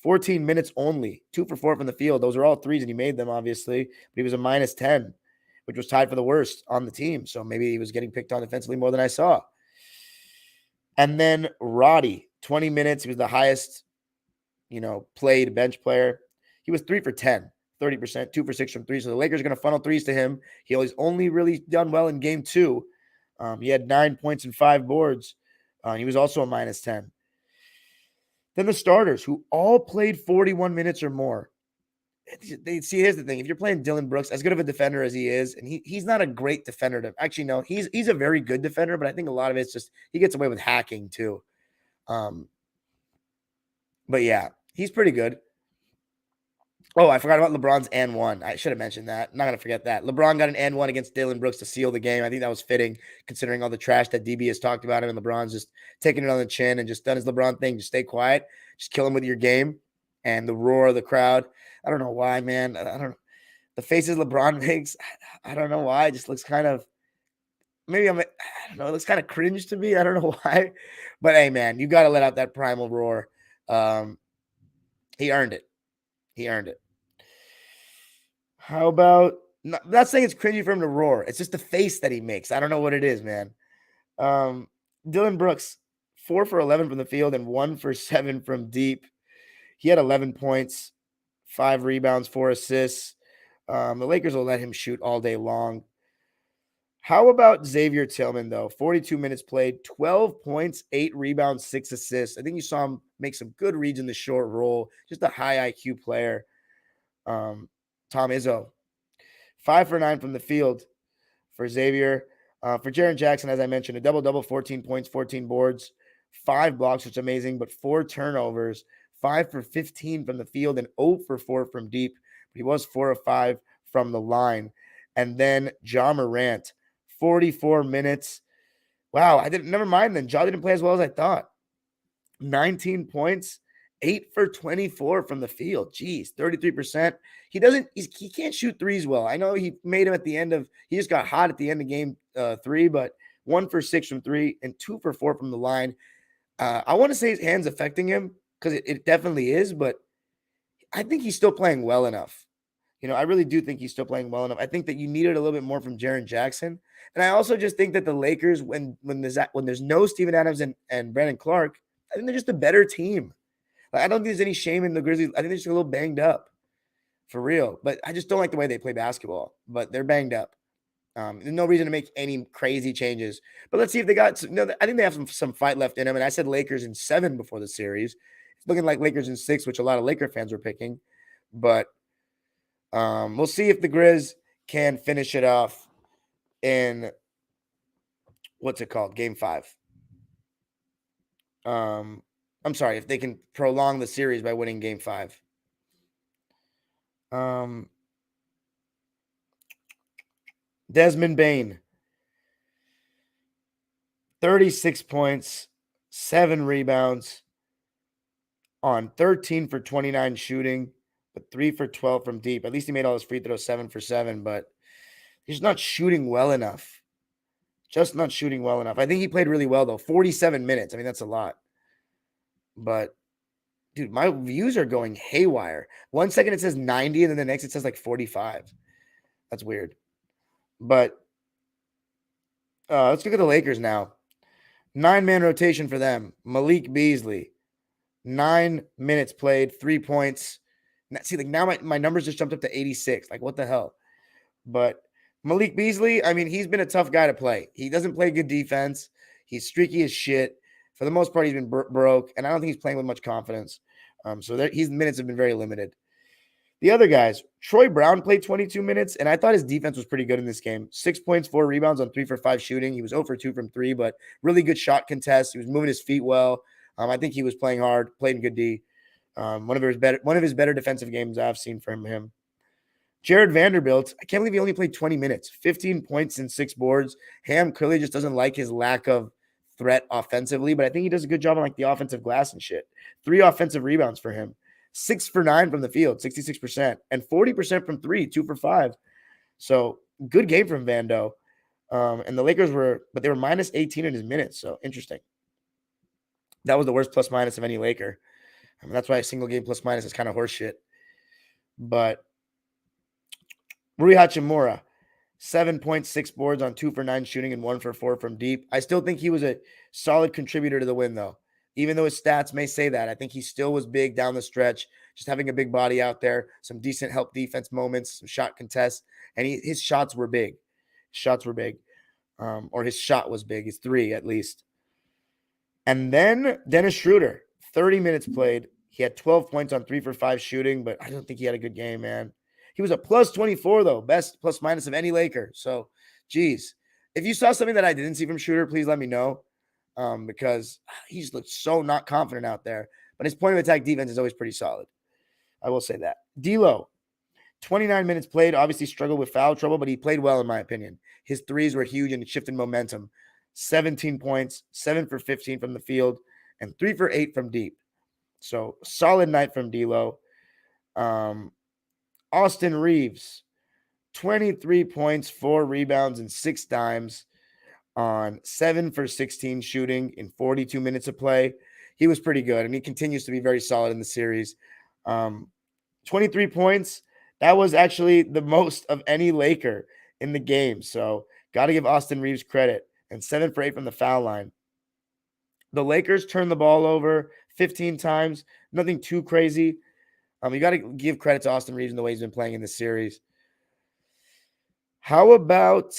14 minutes only, 2 for 4 from the field. Those are all threes, and he made them, obviously. But he was a minus 10, which was tied for the worst on the team. So maybe he was getting picked on defensively more than I saw. And then Roddy, 20 minutes. He was the highest, played bench player. He was 3 for 10, 30%, 2 for 6 from 3. So the Lakers are going to funnel threes to him. He was only really done well in game 2. He had 9 points and 5 boards. He was also a minus 10. Then the starters, who all played 41 minutes or more. Here's the thing. If you're playing Dillon Brooks, as good of a defender as he is, and he's not a great defender. Actually, no, he's a very good defender, but I think a lot of it's just he gets away with hacking too. But yeah, he's pretty good. Oh, I forgot about LeBron's and one. I should have mentioned that. I'm not going to forget that. LeBron got an and one against Dillon Brooks to seal the game. I think that was fitting considering all the trash that DB has talked about him, and LeBron's just taking it on the chin and just done his LeBron thing. Just stay quiet. Just kill him with your game. And the roar of the crowd. I don't know why, man. I don't know. The faces LeBron makes, I don't know why. It just looks kind of, I don't know. It looks kind of cringe to me. I don't know why. But hey, man, you got to let out that primal roar. He earned it. He earned it. How about, not saying it's cringy for him to roar. It's just the face that he makes. I don't know what it is, man. Dillon Brooks, 4 for 11 from the field and 1 for 7 from deep. He had 11 points, 5 rebounds, 4 assists. The Lakers will let him shoot all day long. How about Xavier Tillman, though? 42 minutes played, 12 points, 8 rebounds, 6 assists. I think you saw him make some good reads in the short roll. Just a high IQ player. Tom Izzo, 5 for 9 from the field for Xavier. For Jaren Jackson, as I mentioned, a double-double, 14 points, 14 boards, 5 blocks, which is amazing, but 4 turnovers, 5 for 15 from the field, and 0 for 4 from deep. He was 4 of 5 from the line. And then Ja Morant, 44 minutes. Wow, never mind then. Ja didn't play as well as I thought. 19 points, 8 for 24 from the field. Jeez, 33%. He can't shoot threes well. I know he made him he just got hot at the end of game 3, but 1 for 6 from 3 and 2 for 4 from the line. I want to say his hand's affecting him because it definitely is, but I think he's still playing well enough. I really do think he's still playing well enough. I think that you needed a little bit more from Jaren Jackson. And I also just think that the Lakers, when there's no Steven Adams and Brandon Clark, I think they're just a better team. I don't think there's any shame in the Grizzlies. I think they're just a little banged up, for real. But I just don't like the way they play basketball. But they're banged up. There's no reason to make any crazy changes. But let's see if they got. I think they have some fight left in them. And I said Lakers in 7 before the series. It's looking like Lakers in 6, which a lot of Laker fans were picking. But we'll see if the Grizz can finish it off in Game 5. I'm sorry, if they can prolong the series by winning Game 5. Desmond Bane, 36 points, 7 rebounds on 13 for 29 shooting, but 3 for 12 from deep. At least he made all his free throws, 7 for 7, but he's not shooting well enough. Just not shooting well enough. I think he played really well, though. 47 minutes. I mean, that's a lot. But, dude, my views are going haywire. 1 second it says 90, and then the next it says like 45. That's weird. But let's look at the Lakers now. 9-man rotation for them. Malik Beasley, 9 minutes played, 3 points. See, like now my numbers just jumped up to 86. Like, what the hell? But Malik Beasley, I mean, he's been a tough guy to play. He doesn't play good defense. He's streaky as shit. For the most part, he's been broke, and I don't think he's playing with much confidence. His minutes have been very limited. The other guys, Troy Brown played 22 minutes, and I thought his defense was pretty good in this game. 6 points, 4 rebounds on 3 for 5 shooting. He was 0 for 2 from 3, but really good shot contest. He was moving his feet well. I think he was playing hard, played in good D. One of his better defensive games I've seen from him. Jared Vanderbilt, I can't believe he only played 20 minutes, 15 points and 6 boards. Ham clearly just doesn't like his lack of threat offensively, but I think he does a good job on like the offensive glass and shit. 3 offensive rebounds for him. 6 for 9 from the field, 66%, and 40% from 3, 2 for 5. So good game from Vando. And the Lakers they were minus 18 in his minutes. So interesting. That was the worst plus minus of any Laker. I mean, that's why a single game plus minus is kind of horseshit. But Rui Hachimura, 7.6 boards on 2 for 9 shooting and 1 for 4 from deep. I still think he was a solid contributor to the win, though. Even though his stats may say that, I think he still was big down the stretch, just having a big body out there, some decent help defense moments, some shot contests, and his shots were big. Or his shot was big. His three, at least. And then Dennis Schroeder, 30 minutes played. He had 12 points on 3 for 5 shooting, but I don't think he had a good game, man. He was a plus 24, though, best plus minus of any Laker. So, geez. If you saw something that I didn't see from Schroeder, please let me know, because he just looked so not confident out there. But his point of attack defense is always pretty solid. I will say that. D'Lo, 29 minutes played, obviously struggled with foul trouble, but he played well, in my opinion. His threes were huge and it shifted momentum. 17 points, 7 for 15 from the field, and 3 for 8 from deep. So, solid night from D'Lo. Austin Reeves, 23 points, 4 rebounds, and 6 dimes on 7 for 16 shooting in 42 minutes of play. He was pretty good, and he continues to be very solid in the series. 23 points. That was actually the most of any Laker in the game. So, got to give Austin Reeves credit. And 7 for 8 from the foul line. The Lakers turned the ball over 15 times. Nothing too crazy. You got to give credit to Austin Reeves and the way he's been playing in this series. How about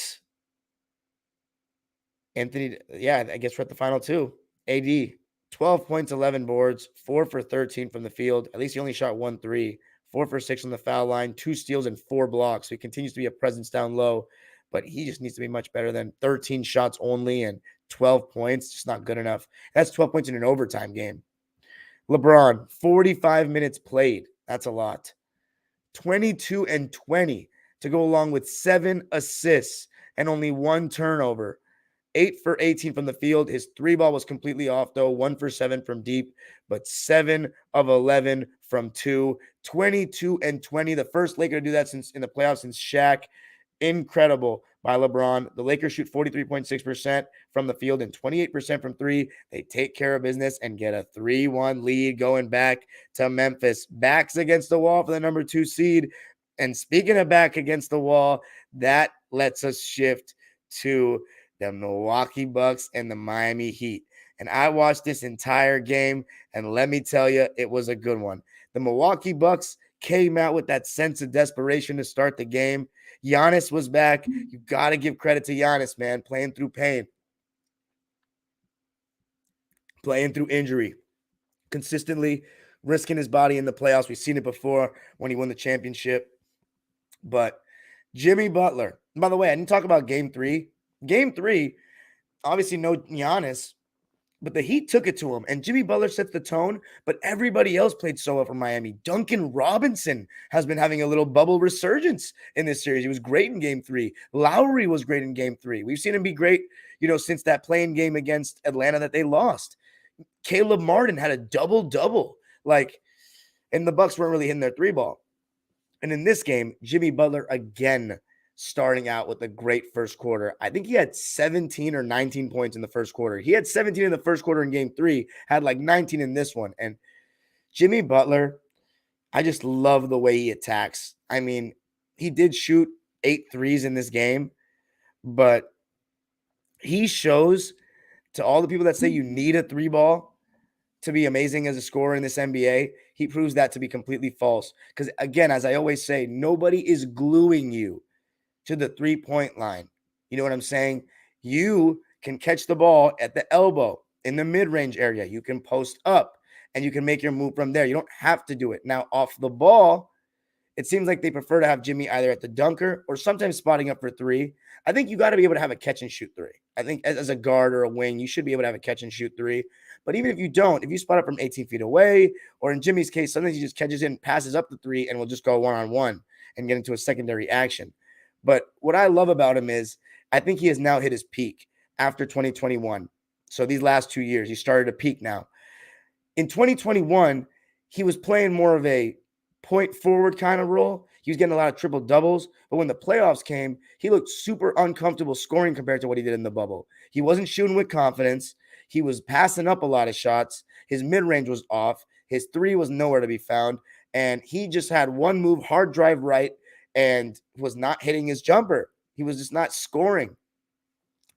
Anthony? Yeah, I guess we're at the final two. AD, 12 points, 11 boards, 4 for 13 from the field. At least he only shot 1 3. 4 for 6 on the foul line, 2 steals and 4 blocks. So he continues to be a presence down low, but he just needs to be much better than 13 shots only and 12 points. Just not good enough. That's 12 points in an overtime game. LeBron, 45 minutes played. That's a lot. 22 and 20 to go along with 7 assists and only 1 turnover. 8 for 18 from the field. His 3-ball was completely off, though. 1 for 7 from deep, but 7 of 11 from 2. 22 and 20. The first Laker to do that since in the playoffs since Shaq. Incredible by LeBron. The Lakers shoot 43.6% from the field and 28% from 3. They take care of business and get a 3-1 lead going back to Memphis. Backs against the wall for the number 2 seed. And speaking of back against the wall, that lets us shift to the Milwaukee Bucks and the Miami Heat. And I watched this entire game, and let me tell you, it was a good one. The Milwaukee Bucks came out with that sense of desperation to start the game. Giannis was back. You got to give credit to Giannis, man, playing through pain, playing through injury, consistently risking his body in the playoffs. We've seen it before when he won the championship. But Jimmy Butler, by the way, I didn't talk about game 3. Game 3, obviously no Giannis, but the Heat took it to him, and Jimmy Butler sets the tone, but everybody else played so well for Miami. Duncan Robinson has been having a little bubble resurgence in this series. He was great in game 3. Lowry was great in game 3. We've seen him be great, since that playing game against Atlanta that they lost. Caleb Martin had a double-double, and the Bucks weren't really hitting their 3-ball. And in this game, Jimmy Butler again starting out with a great first quarter. I think he had 17 or 19 points in the first quarter. He had 17 in the first quarter in game 3, had 19 in this one. And Jimmy Butler, I just love the way he attacks. I mean, he did shoot 8 threes in this game, but he shows to all the people that say you need a 3-ball to be amazing as a scorer in this NBA, he proves that to be completely false. Because again, as I always say, nobody is gluing you to the 3-point line. You know what I'm saying? You can catch the ball at the elbow in the mid-range area. You can post up and you can make your move from there. You don't have to do it. Now, off the ball, it seems like they prefer to have Jimmy either at the dunker or sometimes spotting up for 3. I think you got to be able to have a catch and shoot 3. I think as a guard or a wing, you should be able to have a catch and shoot 3. But even if you don't, if you spot up from 18 feet away, or in Jimmy's case, sometimes he just catches in, passes up the 3, and will just go one-on-one and get into a secondary action. But what I love about him is I think he has now hit his peak after 2021. So these last 2 years, he started to peak now. In 2021, he was playing more of a point forward kind of role. He was getting a lot of triple doubles. But when the playoffs came, he looked super uncomfortable scoring compared to what he did in the bubble. He wasn't shooting with confidence. he was passing up a lot of shots. His mid-range was off. His three was nowhere to be found. And he just had one move, hard drive right, and was not hitting his jumper. He was just not scoring.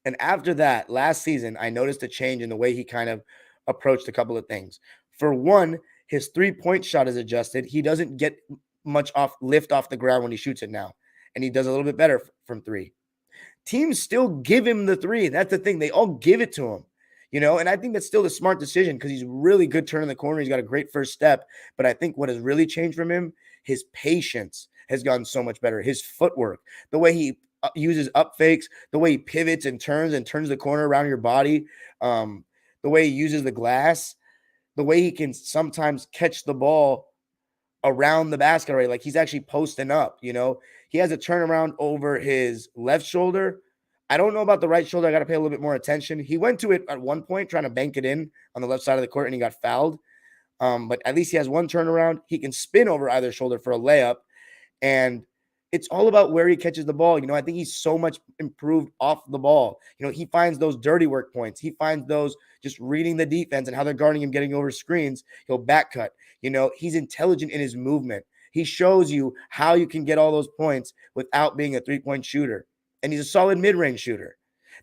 And after that, last season, I noticed a change in the way he kind of approached a couple of things. For one, his three-point shot is adjusted. He doesn't get much lift off the ground when he shoots it now. And he does a little bit better from three. Teams still give him the three. That's the thing. They all give it to him, and I think that's still the smart decision because he's really good turning the corner. He's got a great first step. But I think what has really changed from him, his patience has gotten so much better. His footwork, the way he uses up fakes, the way he pivots and turns the corner around your body, the way he uses the glass, the way he can sometimes catch the ball around the basket already, like he's actually posting up, He has a turnaround over his left shoulder. I don't know about the right shoulder. I got to pay a little bit more attention. He went to it at one point trying to bank it in on the left side of the court, and he got fouled. But at least he has one turnaround. He can spin over either shoulder for a layup, and it's all about where he catches the ball. I think he's so much improved off the ball. He finds those dirty work points. He finds those just reading the defense and how they're guarding him, getting over screens. He'll back cut. He's intelligent in his movement. He shows you how you can get all those points without being a three-point shooter. And he's a solid mid-range shooter.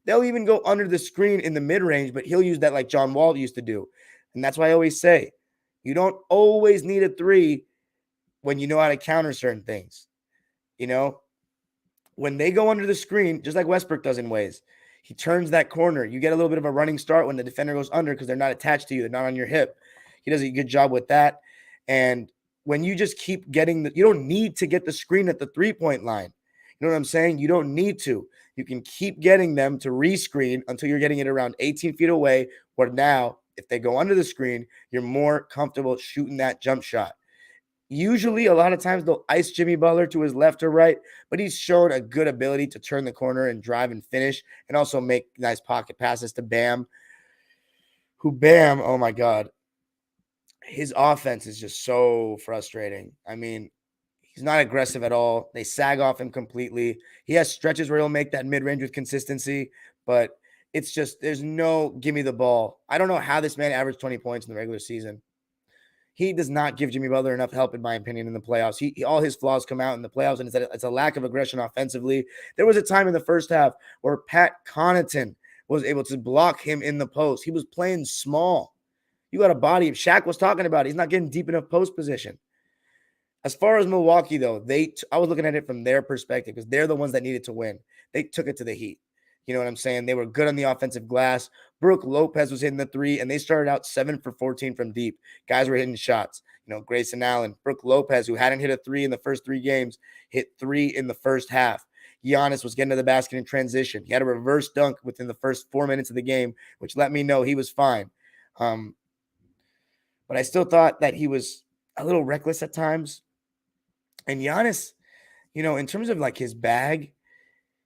They'll even go under the screen in the mid-range, but he'll use that like John Wall used to do. And that's why I always say, you don't always need a three when you know how to counter certain things. When they go under the screen, just like Westbrook does in ways, he turns that corner. You get a little bit of a running start when the defender goes under because they're not attached to you. They're not on your hip. He does a good job with that. And when you just keep getting you don't need to get the screen at the three-point line. You know what I'm saying? You don't need to. You can keep getting them to rescreen until you're getting it around 18 feet away, where now, if they go under the screen, you're more comfortable shooting that jump shot. Usually, a lot of times, they'll ice Jimmy Butler to his left or right, but he's shown a good ability to turn the corner and drive and finish and also make nice pocket passes to Bam, oh my God. His offense is just so frustrating. I mean, he's not aggressive at all. They sag off him completely. He has stretches where he'll make that mid-range with consistency, but it's just there's no give me the ball. I don't know how this man averaged 20 points in the regular season. He does not give Jimmy Butler enough help, in my opinion, in the playoffs. All his flaws come out in the playoffs, and it's a lack of aggression offensively. There was a time in the first half where Pat Connaughton was able to block him in the post. He was playing small. You got a body. Shaq was talking about it. He's not getting deep enough post position. As far as Milwaukee, though, I was looking at it from their perspective because they're the ones that needed to win. They took it to the Heat. You know what I'm saying? They were good on the offensive glass. Brook Lopez was hitting the three, and they started out 7 for 14 from deep. Guys were hitting shots. Grayson Allen, Brook Lopez, who hadn't hit a three in the first 3 games, hit 3 in the first half. Giannis was getting to the basket in transition. He had a reverse dunk within the first 4 minutes of the game, which let me know he was fine. But I still thought that he was a little reckless at times. And Giannis, in terms of like his bag,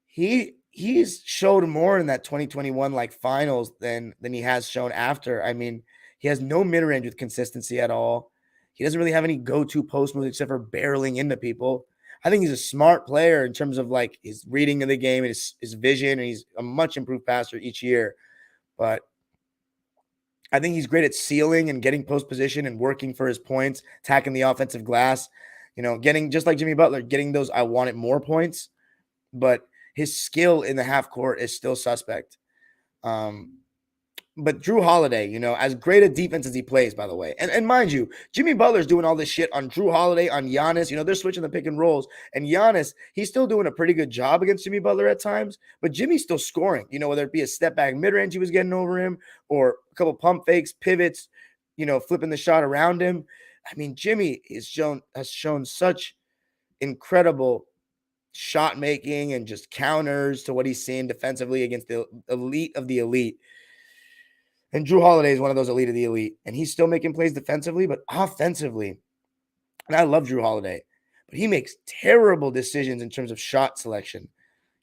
he's showed more in that 2021 finals than he has shown after. I mean, he has no mid-range with consistency at all. He doesn't really have any go-to post moves except for barreling into people. I think he's a smart player in terms of his reading of the game and his vision, and he's a much improved passer each year. But I think he's great at sealing and getting post position and working for his points, attacking the offensive glass, getting just like Jimmy Butler, getting those I want it more points. But his skill in the half court is still suspect. But Drew Holiday, as great a defense as he plays, by the way. And mind you, Jimmy Butler's doing all this shit on Drew Holiday, on Giannis. They're switching the pick and rolls. And Giannis, he's still doing a pretty good job against Jimmy Butler at times. But Jimmy's still scoring, whether it be a step back mid-range he was getting over him or a couple pump fakes, pivots, flipping the shot around him. I mean, Jimmy has shown such incredible shot making and just counters to what he's seeing defensively against the elite of the elite. And Drew Holiday is one of those elite of the elite. And he's still making plays defensively, but offensively. And I love Drew Holiday. But he makes terrible decisions in terms of shot selection.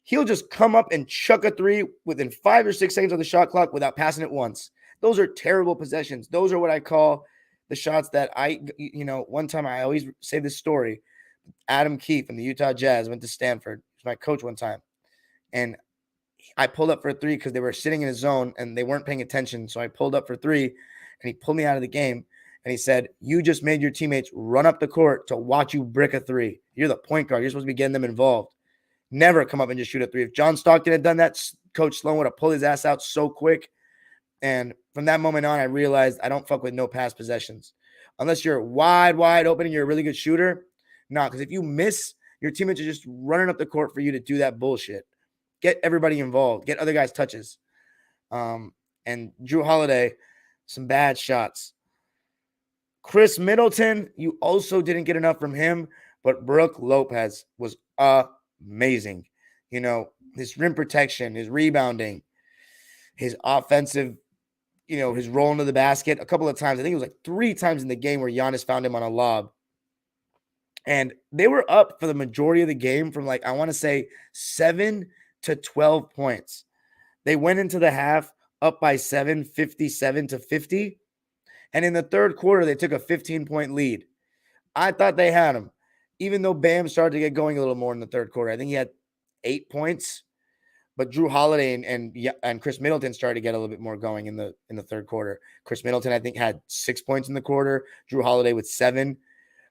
He'll just come up and chuck a three within 5 or 6 seconds of the shot clock without passing it once. Those are terrible possessions. Those are what I call the shots that one time I always say this story. Adam Keefe from the Utah Jazz went to Stanford. He was my coach one time. And I pulled up for a three because they were sitting in a zone and they weren't paying attention. So I pulled up for three and he pulled me out of the game. And he said, you just made your teammates run up the court to watch you brick a three. You're the point guard. You're supposed to be getting them involved. Never come up and just shoot a three. If John Stockton had done that, Coach Sloan would have pulled his ass out so quick. And from that moment on, I realized I don't fuck with no pass possessions. Unless you're wide open and you're a really good shooter. No, because if you miss, your teammates are just running up the court for you to do that bullshit. Get everybody involved. Get other guys touches. And Drew Holiday, some bad shots. Chris Middleton, you also didn't get enough from him, but Brook Lopez was amazing. You know, his rim protection, his rebounding, his offensive, you know, his roll into the basket a couple of times. I think it was like 3 times in the game where Giannis found him on a lob. And they were up for the majority of the game from like, I want to say 7 to 12 points. They went into the half up by 7, 57 to 50. And in the third quarter, they took a 15-point lead. I thought they had him, even though Bam started to get going a little more in the third quarter. I think he had 8 points, but Drew Holiday and Chris Middleton started to get a little bit more going in the third quarter. Chris Middleton, I think, had 6 points in the quarter. Drew Holiday with 7.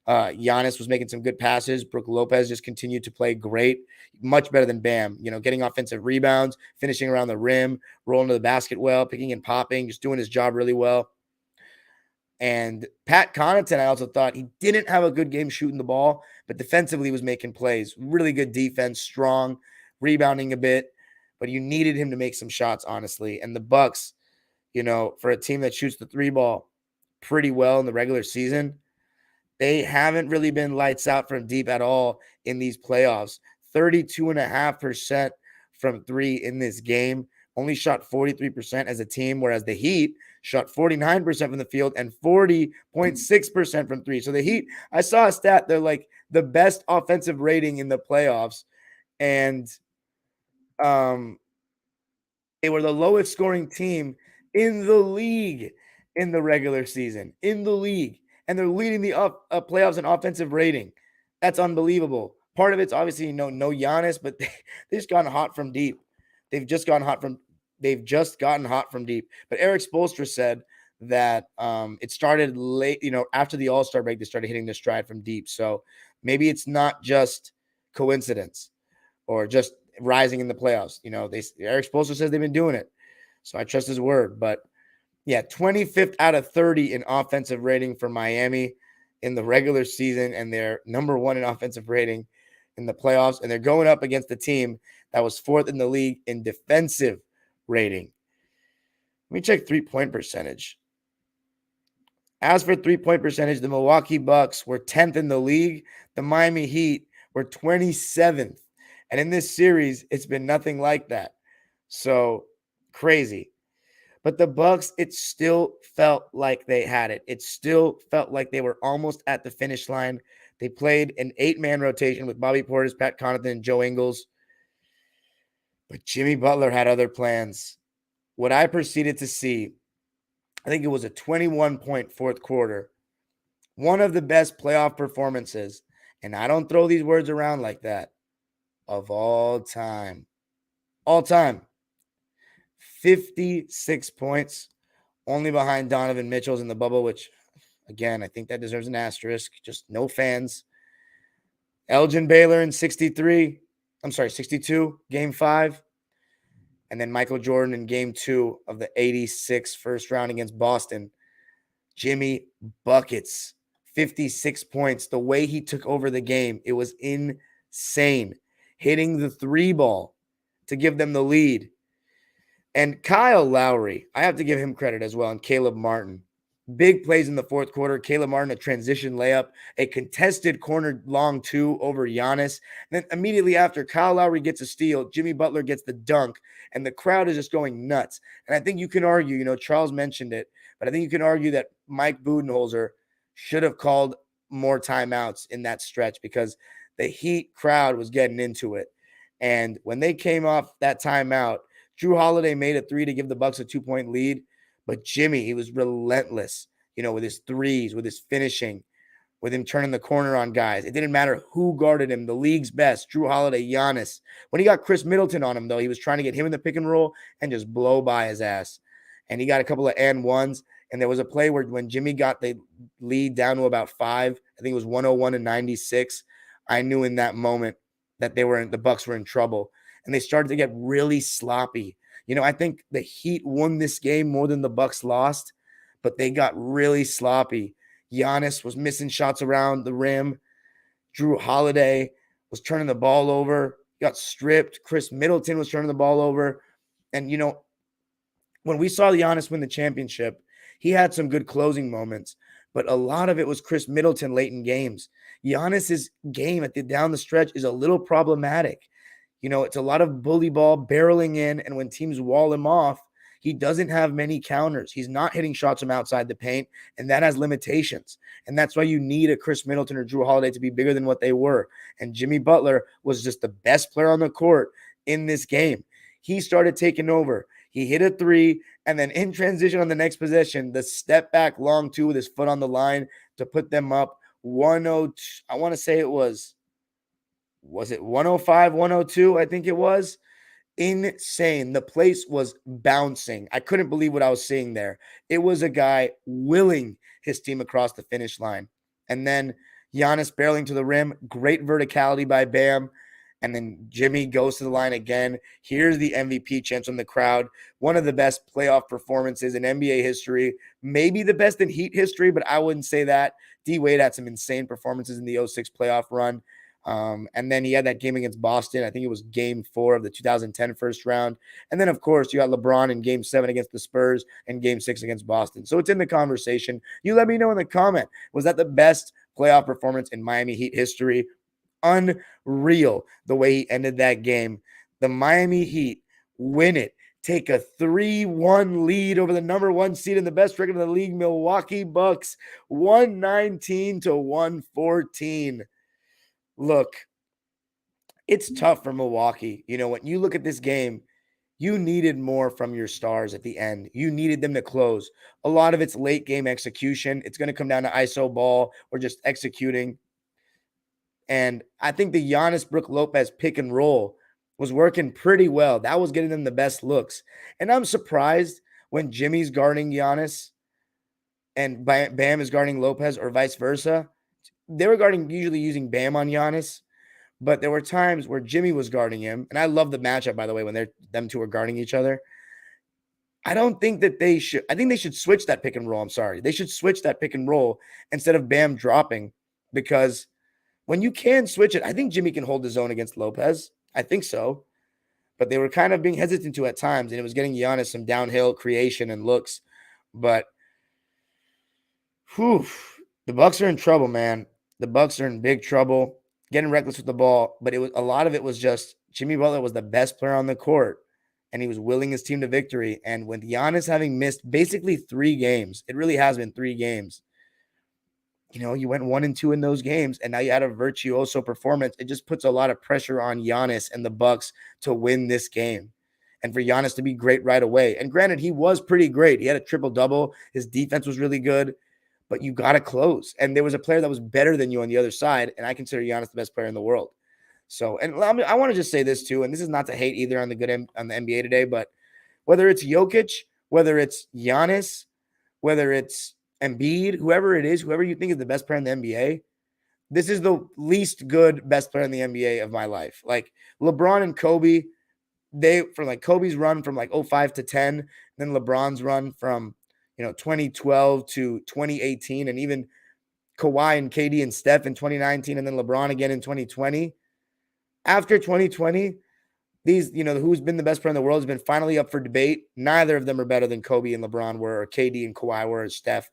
Giannis was making some good passes. Brook Lopez just continued to play great, much better than Bam. You know, getting offensive rebounds, finishing around the rim, rolling to the basket well, picking and popping, just doing his job really well. And Pat Connaughton, I also thought he didn't have a good game shooting the ball, but defensively was making plays. Really good defense, strong, rebounding a bit, but you needed him to make some shots, honestly. And the Bucks, you know, for a team that shoots the 3 ball pretty well in the regular season, they haven't really been lights out from deep at all in these playoffs. 32.5% from 3 in this game. Only shot 43% as a team, whereas the Heat shot 49% from the field and 40.6% from 3. So the Heat, I saw a stat, they're like the best offensive rating in the playoffs. And they were the lowest scoring team in the league in the regular season, in the league. And they're leading the playoffs in offensive rating. That's unbelievable. Part of it's obviously, no Giannis, but they've just gotten hot from deep. They've just gotten hot from deep. But Eric Spoelstra said that it started late, you know, after the All-Star break, they started hitting their stride from deep. So maybe it's not just coincidence or just rising in the playoffs. You know, Eric Spoelstra says they've been doing it. So I trust his word. But yeah, 25th out of 30 in offensive rating for Miami in the regular season, and they're number 1 in offensive rating in the playoffs. And they're going up against the team that was 4th in the league in defensive rating. Let me check 3-point percentage. As for 3-point percentage, the Milwaukee Bucks were 10th in the league. The Miami Heat were 27th. And in this series, it's been nothing like that. So crazy. But the Bucks, it still felt like they had it. It still felt like they were almost at the finish line. They played an 8-man rotation with Bobby Portis, Pat Connaughton, and Joe Ingles. But Jimmy Butler had other plans. What I proceeded to see, I think it was a 21-point fourth quarter. One of the best playoff performances, and I don't throw these words around like that, of all time. All time. 56 points, only behind Donovan Mitchell's in the bubble, which, again, I think that deserves an asterisk. Just no fans. Elgin Baylor in 62, game 5. And then Michael Jordan in game 2 of the 86 first round against Boston. Jimmy buckets, 56 points. The way he took over the game, it was insane. Hitting the 3 ball to give them the lead. And Kyle Lowry, I have to give him credit as well, and Caleb Martin. Big plays in the fourth quarter. Caleb Martin, a transition layup, a contested corner long 2 over Giannis. And then immediately after, Kyle Lowry gets a steal. Jimmy Butler gets the dunk, and the crowd is just going nuts. And I think you can argue, you know, Charles mentioned it, but I think you can argue that Mike Budenholzer should have called more timeouts in that stretch because the Heat crowd was getting into it. And when they came off that timeout, Drew Holiday made a 3 to give the Bucks a 2-point lead, but Jimmy, he was relentless, you know, with his threes, with his finishing, with him turning the corner on guys. It didn't matter who guarded him. The league's best, Drew Holiday, Giannis. When he got Chris Middleton on him, though, he was trying to get him in the pick and roll and just blow by his ass. And he got a couple of and ones. And there was a play where when Jimmy got the lead down to about 5, I think it was 101-96. I knew in that moment that the Bucks were in trouble. And they started to get really sloppy. I think the Heat won this game more than the Bucks lost, but they got really sloppy. Giannis was missing shots around the rim. Drew Holiday was turning the ball over, got stripped. Chris Middleton was turning the ball over. And, when we saw Giannis win the championship, he had some good closing moments, but a lot of it was Chris Middleton late in games. Giannis's game down the stretch is a little problematic. It's a lot of bully ball barreling in, and when teams wall him off, he doesn't have many counters. He's not hitting shots from outside the paint, and that has limitations. And that's why you need a Chris Middleton or Drew Holiday to be bigger than what they were. And Jimmy Butler was just the best player on the court in this game. He started taking over. He hit a 3, and then in transition on the next possession, the step back long 2 with his foot on the line to put them up 102. I want to say it was it 105, 102? I think it was. Insane. The place was bouncing. I couldn't believe what I was seeing there. It was a guy willing his team across the finish line. And then Giannis barreling to the rim. Great verticality by Bam. And then Jimmy goes to the line again. Here's the MVP chants from the crowd. One of the best playoff performances in NBA history. Maybe the best in Heat history, but I wouldn't say that. D-Wade had some insane performances in the 06 playoff run. And then he had that game against Boston. I think it was game 4 of the 2010 first round. And then, of course, you got LeBron in game 7 against the Spurs and game 6 against Boston. So it's in the conversation. You let me know in the comment. Was that the best playoff performance in Miami Heat history? Unreal the way he ended that game. The Miami Heat win it. Take a 3-1 lead over the number 1 seed in the best record in the league, Milwaukee Bucks, 119-114. Look, it's tough for Milwaukee. When you look at this game, you needed more from your stars at the end. You needed them to close. A lot of it's late game execution. It's going to come down to ISO ball or just executing. And I think the Giannis Brook Lopez pick and roll was working pretty well. That was getting them the best looks. And I'm surprised when Jimmy's guarding Giannis and Bam is guarding Lopez or vice versa. They were usually using Bam on Giannis, but there were times where Jimmy was guarding him. And I love the matchup, by the way, when them two are guarding each other. I think they should switch that pick and roll. I'm sorry. They should switch that pick and roll instead of Bam dropping, because when you can switch it, I think Jimmy can hold his own against Lopez. I think so. But they were kind of being hesitant to at times, and it was getting Giannis some downhill creation and looks. But the Bucks are in trouble, man. The Bucks are in big trouble, getting reckless with the ball. But a lot of it was just Jimmy Butler was the best player on the court, and he was willing his team to victory. And with Giannis having missed basically 3 games, it really has been 3 games. You went 1-2 in those games, and now you had a virtuoso performance. It just puts a lot of pressure on Giannis and the Bucks to win this game, and for Giannis to be great right away. And granted, he was pretty great. He had a triple-double. His defense was really good, but you got to close. And there was a player that was better than you on the other side, and I consider Giannis the best player in the world. So, and I want to just say this too, and this is not to hate either on the NBA today, but whether it's Jokic, whether it's Giannis, whether it's Embiid, whoever it is, whoever you think is the best player in the NBA, this is the least good best player in the NBA of my life. Like LeBron and Kobe, Kobe's run from 05 to 10, then LeBron's run from 2012 to 2018, and even Kawhi and KD and Steph in 2019, and then LeBron again in 2020. After 2020, these, who's been the best player in the world has been finally up for debate. Neither of them are better than Kobe and LeBron were, or KD and Kawhi were, or Steph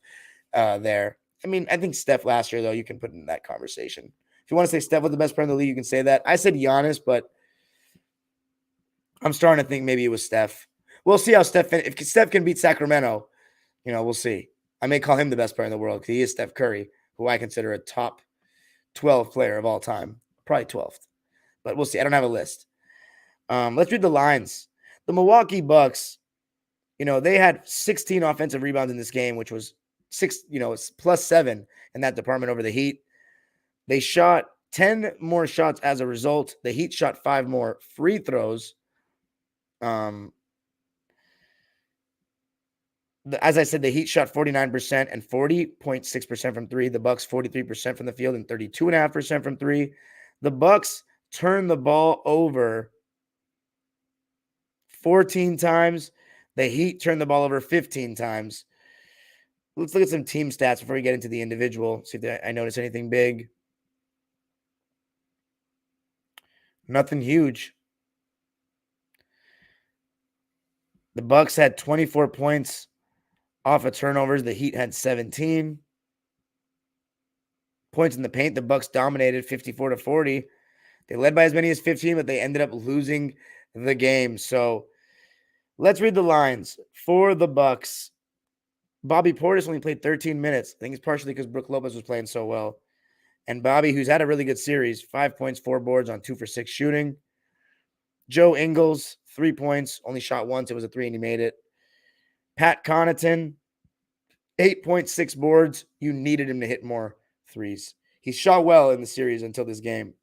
there. I mean, I think Steph last year, though, you can put in that conversation. If you want to say Steph was the best player in the league, you can say that. I said Giannis, but I'm starting to think maybe it was Steph. We'll see how if Steph can beat Sacramento, we'll see. I may call him the best player in the world because he is Steph Curry, who I consider a top 12 player of all time. Probably 12th. But we'll see. I don't have a list. Let's read the lines. The Milwaukee Bucks, they had 16 offensive rebounds in this game, which was it's +7 in that department over the Heat. They shot 10 more shots as a result. The Heat shot 5 more free throws. As I said, the Heat shot 49% and 40.6% from three. The Bucks 43% from the field and 32.5% from three. The Bucks turned the ball over 14 times. The Heat turned the ball over 15 times. Let's look at some team stats before we get into the individual. See if I notice anything big. Nothing huge. The Bucks had 24 points off of turnovers. The Heat had 17 points in the paint. The Bucks dominated 54-40. They led by as many as 15, but they ended up losing the game. So let's read the lines for the Bucks. Bobby Portis only played 13 minutes. I think it's partially because Brook Lopez was playing so well. And Bobby, who's had a really good series, 5 points, 4 boards on 2 for 6 shooting. Joe Ingles, 3 points, only shot once. It was a 3 and he made it. Pat Connaughton, 8.6 boards. You needed him to hit more threes. He shot well in the series until this game.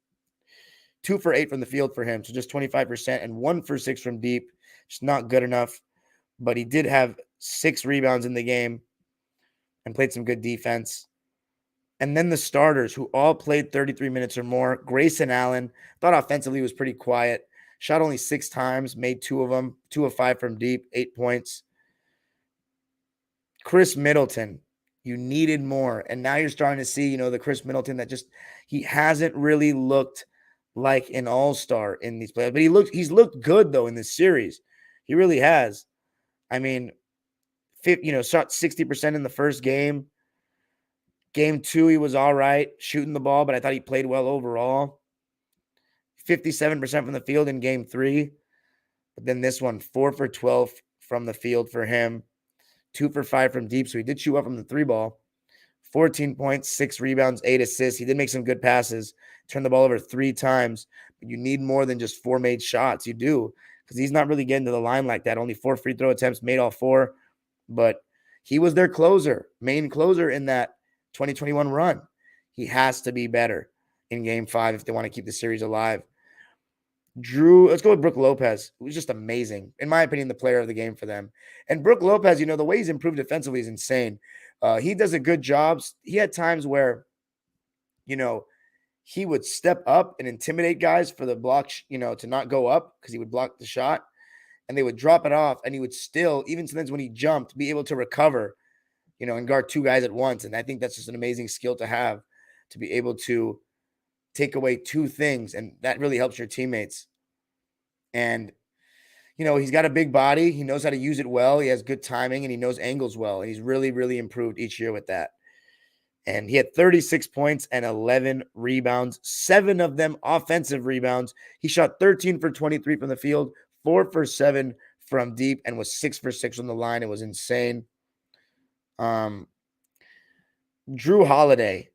2 for 8 from the field for him, so just 25%, and 1 for 6 from deep. Just not good enough, but he did have 6 rebounds in the game and played some good defense. And then the starters, who all played 33 minutes or more. Grayson Allen, thought offensively was pretty quiet. Shot only 6 times, made 2 of them, 2 of 5 from deep, 8 points. Chris Middleton, you needed more. And now you're starting to see, the Chris Middleton that he hasn't really looked like an all-star in these playoffs. But he's looked good, though, in this series. He really has. I mean, shot 60% in the first game. Game 2, he was all right shooting the ball, but I thought he played well overall. 57% from the field in game 3. But then this one, 4 for 12 from the field for him. 2 for 5 from deep, so he did shoot up from the 3 ball. 14 points, 6 rebounds, 8 assists. He did make some good passes. Turned the ball over 3 times. But you need more than just 4 made shots. You do, because he's not really getting to the line like that. Only 4 free throw attempts, made all 4. But he was their main closer in that 2021 run. He has to be better in game 5 if they want to keep the series alive. Let's go with Brook Lopez. It was just amazing. In my opinion, the player of the game for them. And Brook Lopez, the way he's improved defensively is insane. He does a good job. He had times where, he would step up and intimidate guys for the block, to not go up because he would block the shot. And they would drop it off. And he would still, even sometimes when he jumped, be able to recover, and guard 2 guys at once. And I think that's just an amazing skill to have, to be able to take away 2 things. And that really helps your teammates. And, he's got a big body. He knows how to use it well. He has good timing and he knows angles well. And he's really, really improved each year with that. And he had 36 points and 11 rebounds, 7 of them offensive rebounds. He shot 13 for 23 from the field, 4 for 7 from deep, and was 6 for 6 from the line. It was insane. Drew Holiday,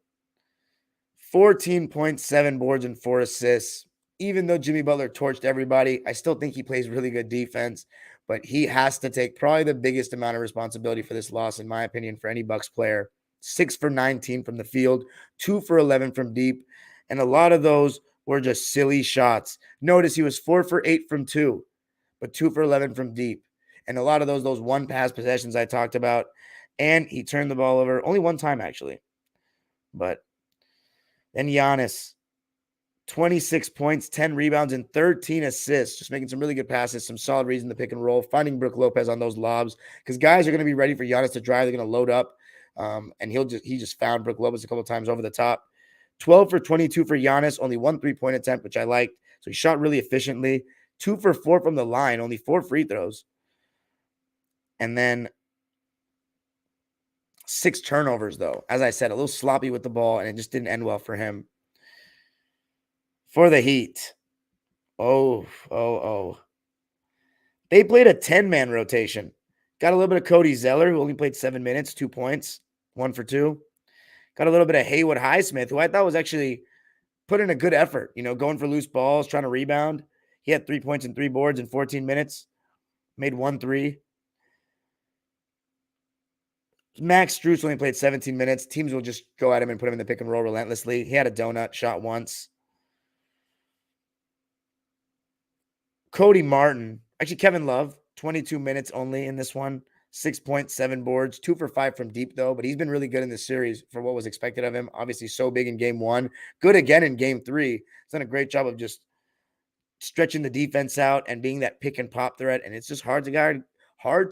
14.7 boards and 4 assists. Even though Jimmy Butler torched everybody, I still think he plays really good defense, but he has to take probably the biggest amount of responsibility for this loss, in my opinion, for any Bucks player. 6 for 19 from the field, 2 for 11 from deep, and a lot of those were just silly shots. Notice he was 4 for 8 from 2, but 2 for 11 from deep. And a lot of those one-pass possessions I talked about, and he turned the ball over only 1 time, actually. But then Giannis, 26 points, 10 rebounds, and 13 assists. Just making some really good passes, some solid reads in the pick and roll, finding Brook Lopez on those lobs, because guys are going to be ready for Giannis to drive. They're going to load up, and he just found Brook Lopez a couple of times over the top. 12 for 22 for Giannis, only 1 3-point attempt, which I liked. So he shot really efficiently. 2 for 4 from the line, only 4 free throws. And then 6 turnovers, though. As I said, a little sloppy with the ball, and it just didn't end well for him. For the Heat, they played a 10-man rotation. Got a little bit of Cody Zeller, who only played 7 minutes, 2 points, 1 for 2. Got a little bit of Haywood Highsmith, who I thought was actually put in a good effort, going for loose balls, trying to rebound. He had 3 points and 3 boards in 14 minutes, made 1 3. Max Strus only played 17 minutes. Teams will just go at him and put him in the pick and roll relentlessly. He had a donut shot once. Cody Martin, actually Kevin Love, 22 minutes only in this one. 6.7 boards, 2 for 5 from deep though, but he's been really good in this series for what was expected of him. Obviously so big in game 1, good again in game 3. He's done a great job of just stretching the defense out and being that pick and pop threat, and it's just hard to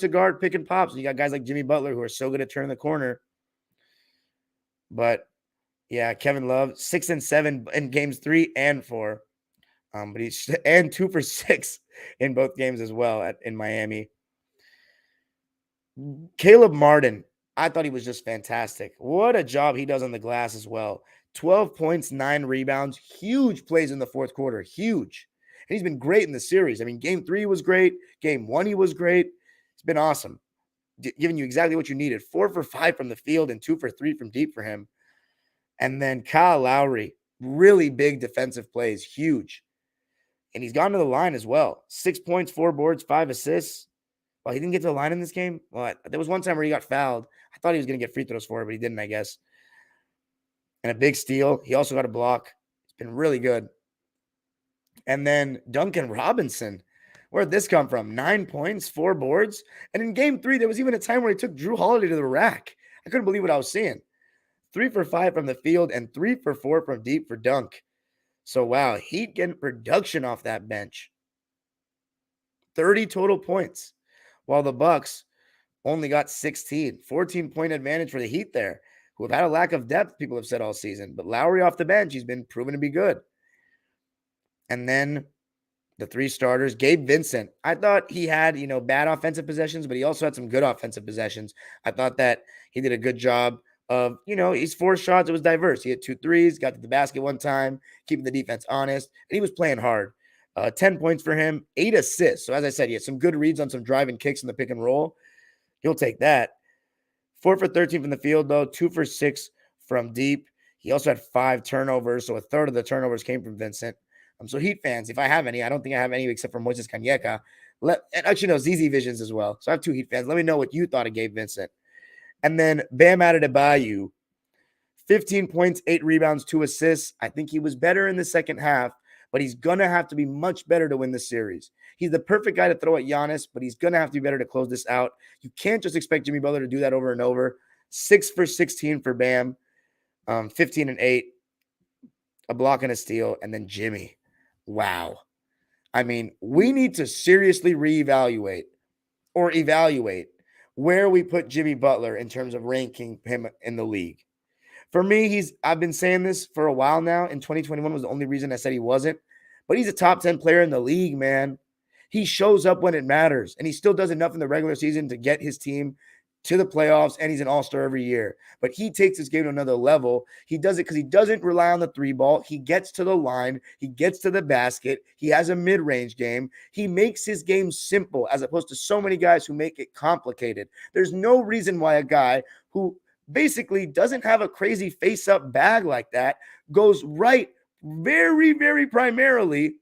guard pick and pops. You got guys like Jimmy Butler who are so good at turning the corner. But yeah, Kevin Love, 6 and 7 in games 3 and 4. But he's and 2 for 6 in both games as well in Miami. Caleb Martin, I thought he was just fantastic. What a job he does on the glass as well. 12 points, 9 rebounds, huge plays in the fourth quarter, huge. And he's been great in the series. I mean, game 3 was great. Game 1, he was great. It's been awesome. Giving you exactly what you needed. 4 for 5 from the field and 2 for 3 from deep for him. And then Kyle Lowry, really big defensive plays, huge. And he's gone to the line as well. 6 points, 4 boards, 5 assists. Well, he didn't get to the line in this game. Well, there was one time where he got fouled. I thought he was going to get free throws for it, but he didn't, I guess. And a big steal. He also got a block. It's been really good. And then Duncan Robinson. Where'd this come from? 9 points, 4 boards. And in game 3, there was even a time where he took Drew Holiday to the rack. I couldn't believe what I was seeing. 3 for 5 from the field and 3 for 4 from deep for Dunk. So, wow, Heat getting production off that bench. 30 total points, while the Bucks only got 16. 14-point advantage for the Heat there, who have had a lack of depth, people have said all season. But Lowry off the bench, he's been proven to be good. And then the 3 starters, Gabe Vincent. I thought he had, bad offensive possessions, but he also had some good offensive possessions. I thought that he did a good job of, he's 4 shots. It was diverse. He had 2 threes, got to the basket one time, keeping the defense honest, and he was playing hard. 10 points for him, 8 assists. So as I said, he had some good reads on some driving kicks in the pick and roll. He'll take that. 4 for 13 from the field, though. 2 for 6 from deep. He also had 5 turnovers, so a third of the turnovers came from Vincent. So Heat fans, if I have any, I don't think I have any except for Moises Canyeca. And actually, no, ZZ Visions as well. So I have 2 Heat fans. Let me know what you thought of Gabe Vincent. And then Bam Adebayo, 15 points, 8 rebounds, 2 assists. I think he was better in the second half, but he's going to have to be much better to win this series. He's the perfect guy to throw at Giannis, but he's going to have to be better to close this out. You can't just expect Jimmy Butler to do that over and over. 6 for 16 for Bam, 15 and 8, a block and a steal, and then Jimmy. Wow. I mean, we need to seriously reevaluate or evaluate where we put Jimmy Butler in terms of ranking him in the league. For me, I've been saying this for a while now. In 2021 was the only reason I said he wasn't. But he's a top 10 player in the league, man. He shows up when it matters, and he still does enough in the regular season to get his team to the playoffs, and he's an all-star every year. But he takes his game to another level. He does it because he doesn't rely on the 3 ball. He gets to the line. He gets to the basket. He has a mid-range game. He makes his game simple as opposed to so many guys who make it complicated. There's no reason why a guy who basically doesn't have a crazy face-up bag like that goes right very, very primarily,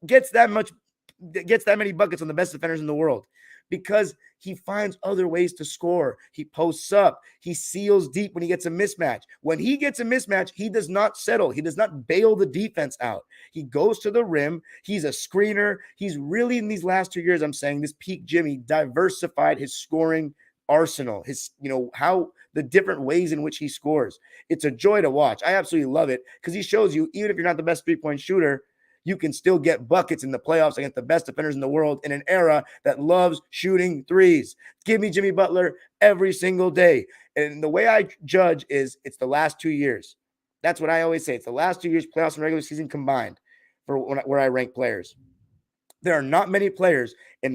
gets that many buckets on the best defenders in the world. Because he finds other ways to score. He posts up. He seals deep when he gets a mismatch. When he gets a mismatch, he does not settle. He does not bail the defense out. He goes to the rim. He's a screener. He's really, in these last 2 years, I'm saying, this peak Jimmy diversified his scoring arsenal, his, how the different ways in which he scores. It's a joy to watch. I absolutely love it because he shows you, even if you're not the best 3-point shooter, you can still get buckets in the playoffs against the best defenders in the world in an era that loves shooting threes. Give me Jimmy Butler every single day. And the way I judge is it's the last 2 years. That's what I always say. It's the last 2 years, playoffs and regular season combined for where I rank players. There are not many players in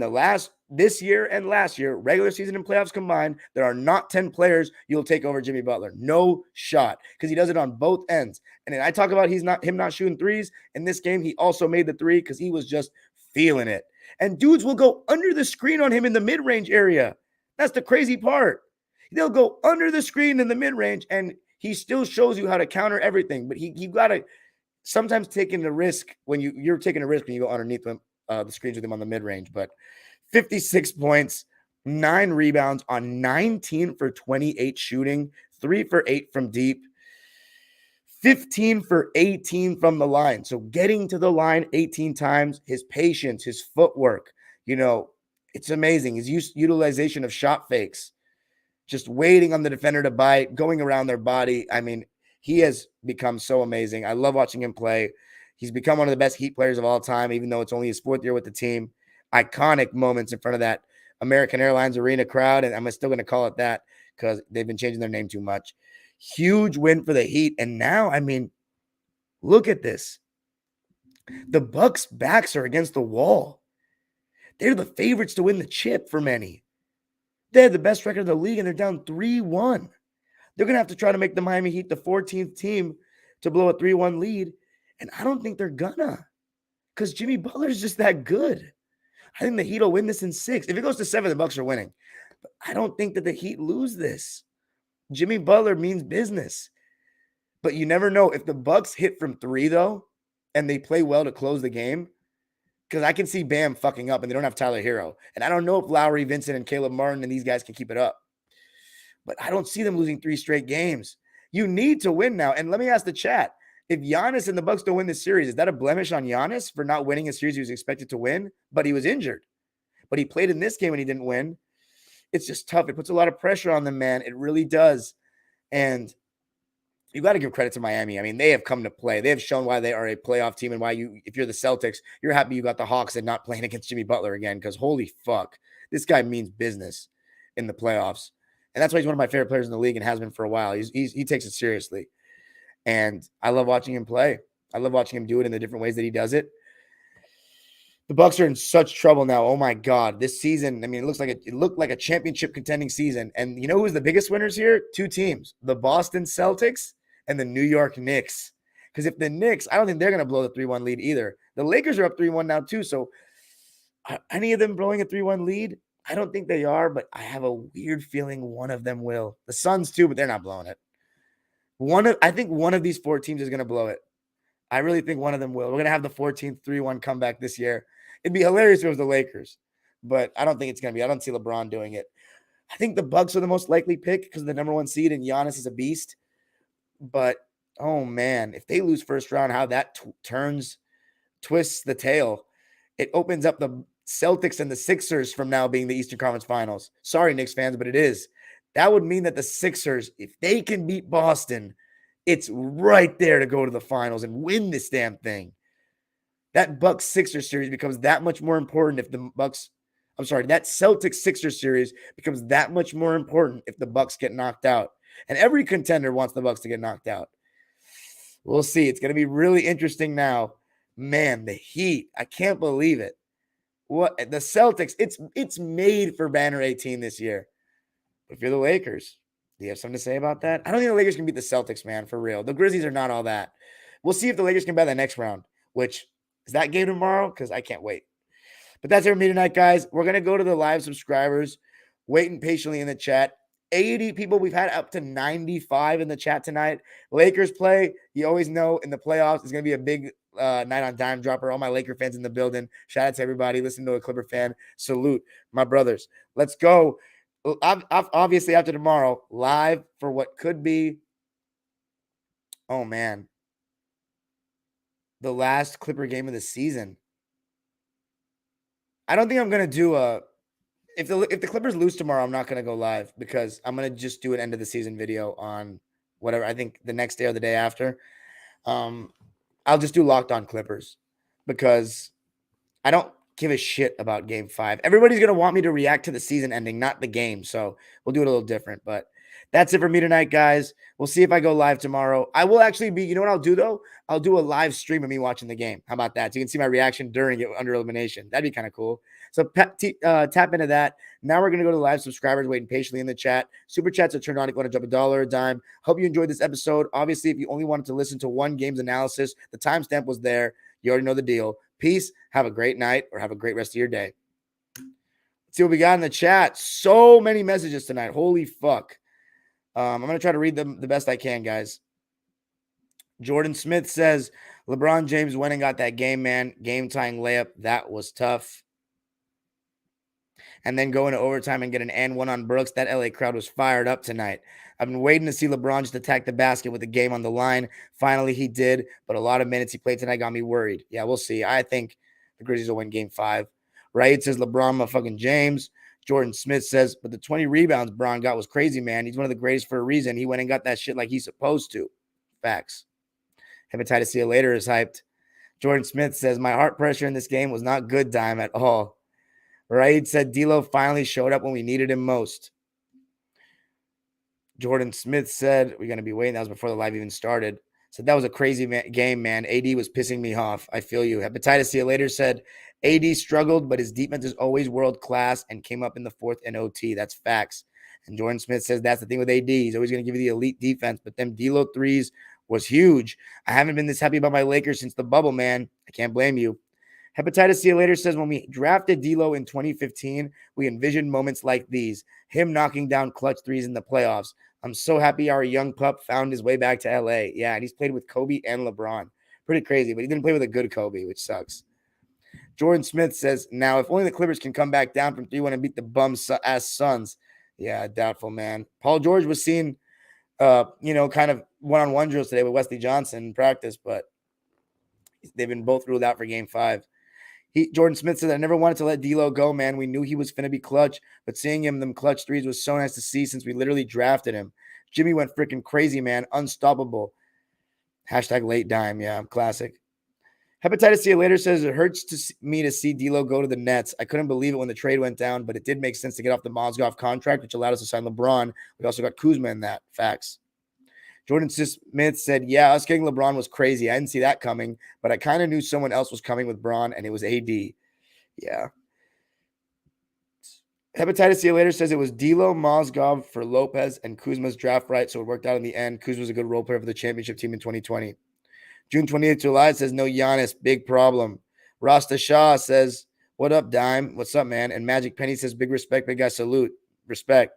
this year and last year, regular season and playoffs combined. There are not 10 players you'll take over Jimmy Butler. No shot, because he does it on both ends. And then I talk about him not shooting threes. In this game, he also made the 3 because he was just feeling it. And dudes will go under the screen on him in the mid-range area. That's the crazy part. They'll go under the screen in the mid-range, and he still shows you how to counter everything. But you got to sometimes taking the risk when you're taking a risk when you go underneath them. The screens with him on the mid-range, but 56 points, 9 rebounds on 19 for 28 shooting, 3 for 8 from deep, 15 for 18 from the line. So getting to the line 18 times, his patience, his footwork, it's amazing. His utilization of shot fakes, just waiting on the defender to bite, going around their body. I mean, he has become so amazing. I love watching him play. He's become one of the best Heat players of all time, even though it's only his 4th year with the team. Iconic moments in front of that American Airlines Arena crowd, and I'm still going to call it that because they've been changing their name too much. Huge win for the Heat, and now, I mean, look at this. The Bucks' backs are against the wall. They're the favorites to win the chip for many. They had the best record of the league, and they're down 3-1. They're going to have to try to make the Miami Heat the 14th team to blow a 3-1 lead, and I don't think they're gonna because Jimmy Butler is just that good. I think the Heat will win this in 6. If it goes to 7, the Bucks are winning. But I don't think that the Heat lose this. Jimmy Butler means business. But you never know. If the Bucks hit from 3, though, and they play well to close the game, because I can see Bam fucking up and they don't have Tyler Hero. And I don't know if Lowry, Vincent, and Caleb Martin and these guys can keep it up. But I don't see them losing 3 straight games. You need to win now. And let me ask the chat. If Giannis and the Bucks don't win this series, is that a blemish on Giannis for not winning a series he was expected to win? But he was injured. But he played in this game and he didn't win. It's just tough. It puts a lot of pressure on them, man. It really does. And you got to give credit to Miami. I mean, they have come to play. They have shown why they are a playoff team and why if you're the Celtics, you're happy you got the Hawks and not playing against Jimmy Butler again because holy fuck, this guy means business in the playoffs. And that's why he's one of my favorite players in the league and has been for a while. He takes it seriously. And I love watching him play. I love watching him do it in the different ways that he does it. The Bucks are in such trouble now. Oh my God. This season, I mean, it looked like a championship contending season. And you know who's the biggest winners here? 2 teams, the Boston Celtics and the New York Knicks. Because if the Knicks, I don't think they're going to blow the 3-1 lead either. The Lakers are up 3-1 now too. So are any of them blowing a 3-1 lead? I don't think they are, but I have a weird feeling one of them will. The Suns too, but they're not blowing it. I think one of these 4 teams is going to blow it. I really think one of them will. We're going to have the 14th 3-1 comeback this year. It'd be hilarious if it was the Lakers, but I don't think it's going to be. I don't see LeBron doing it. I think the Bucks are the most likely pick because of the number 1 seed and Giannis is a beast. But, oh man, if they lose first round, how that twists the tail. It opens up the Celtics and the Sixers from now being the Eastern Conference Finals. Sorry, Knicks fans, but it is. That would mean that the Sixers, if they can beat Boston, it's right there to go to the finals and win this damn thing. That Bucks-Sixers series becomes that much more important if that Celtics-Sixers series becomes that much more important if the Bucks get knocked out. And every contender wants the Bucks to get knocked out. We'll see. It's going to be really interesting now. Man, the Heat, I can't believe it. What the Celtics, it's made for Banner 18 this year. But if you're the Lakers, do you have something to say about that? I don't think the Lakers can beat the Celtics, man, for real. The Grizzlies are not all that. We'll see if the Lakers can bet the next round, which is that game tomorrow because I can't wait. But that's it for me tonight, guys. We're going to go to the live subscribers, waiting patiently in the chat. 80 people. We've had up to 95 in the chat tonight. Lakers play. You always know in the playoffs, it's going to be a big night on Dime Dropper. All my Laker fans in the building. Shout out to everybody. Listen to a Clipper fan. Salute, my brothers. Let's go. Obviously, after tomorrow, live for what could be, oh man, the last Clipper game of the season. I don't think I'm gonna do if the Clippers lose tomorrow, I'm not gonna go live because I'm gonna just do an end of the season video on whatever. I think the next day or the day after. I'll just do Locked On Clippers because I don't give a shit about game 5. Everybody's going to want me to react to the season ending, not the game. So we'll do it a little different, but that's it for me tonight, guys. We'll see if I go live tomorrow. I will actually be, you know what I'll do though? I'll do a live stream of me watching the game. How about that? So you can see my reaction during it under elimination. That'd be kind of cool. So tap into that. Now we're going to go to live subscribers waiting patiently in the chat. Super chats are turned on if you want to drop $1 a dime. Hope you enjoyed this episode. Obviously, if you only wanted to listen to one game's analysis, the timestamp was there. You already know the deal. Peace. Have a great night or have a great rest of your day. Let's see what we got in the chat. So many messages tonight. Holy fuck. I'm going to try to read them the best I can, guys. Jordan Smith says, LeBron James went and got that game, man. Game-tying layup. That was tough. and then go into overtime and get an and one on Brooks. That LA crowd was fired up tonight. I've been waiting to see LeBron just attack the basket with the game on the line. Finally, he did, but a lot of minutes he played tonight got me worried. Yeah, we'll see. I think the Grizzlies will win game 5. Right? Says LeBron motherfucking James. Jordan Smith says, but the 20 rebounds Bron got was crazy, man. He's one of the greatest for a reason. He went and got that shit like he's supposed to. Facts. Hepatitis See You Later is hyped. Jordan Smith says, my heart pressure in this game was not good, Dime, at all. Raid said, D'Lo finally showed up when we needed him most. Jordan Smith said, we're going to be waiting. That was before the live even started. Said, that was a crazy game, man. AD was pissing me off. I feel you. Hepatitis See You Later said, AD struggled, but his defense is always world class and came up in the 4th in OT. That's facts. And Jordan Smith says, that's the thing with AD. He's always going to give you the elite defense, but them D'Lo threes was huge. I haven't been this happy about my Lakers since the bubble, man. I can't blame you. Hepatitis See You Later says, when we drafted D'Lo in 2015, we envisioned moments like these, him knocking down clutch threes in the playoffs. I'm so happy our young pup found his way back to LA. Yeah, and he's played with Kobe and LeBron. Pretty crazy, but he didn't play with a good Kobe, which sucks. Jordan Smith says, now, if only the Clippers can come back down from 3-1 and beat the bum-ass Suns. Yeah, doubtful, man. Paul George was seen, kind of one-on-one drills today with Wesley Johnson in practice, but they've been both ruled out for game 5. Jordan Smith said, I never wanted to let D'Lo go, man. We knew he was going to be clutch, but seeing him them clutch threes was so nice to see since we literally drafted him. Jimmy went freaking crazy, man. Unstoppable. Hashtag late dime. Yeah, classic. Hepatitis See You Later says, it hurts me to see D'Lo go to the Nets. I couldn't believe it when the trade went down, but it did make sense to get off the Mozgov contract, which allowed us to sign LeBron. We also got Kuzma in that. Facts. Jordan Smith said, yeah, us getting LeBron was crazy. I didn't see that coming, but I kind of knew someone else was coming with Bron, and it was AD. Yeah. Hepatitis See You Later says it was D'Lo, Mozgov for Lopez, and Kuzma's draft right, so it worked out in the end. Kuzma was a good role player for the championship team in 2020. June 28th to July says, no Giannis, big problem. Rasta Shah says, what up, Dime? What's up, man? And Magic Penny says, big respect, big guy, salute. Respect.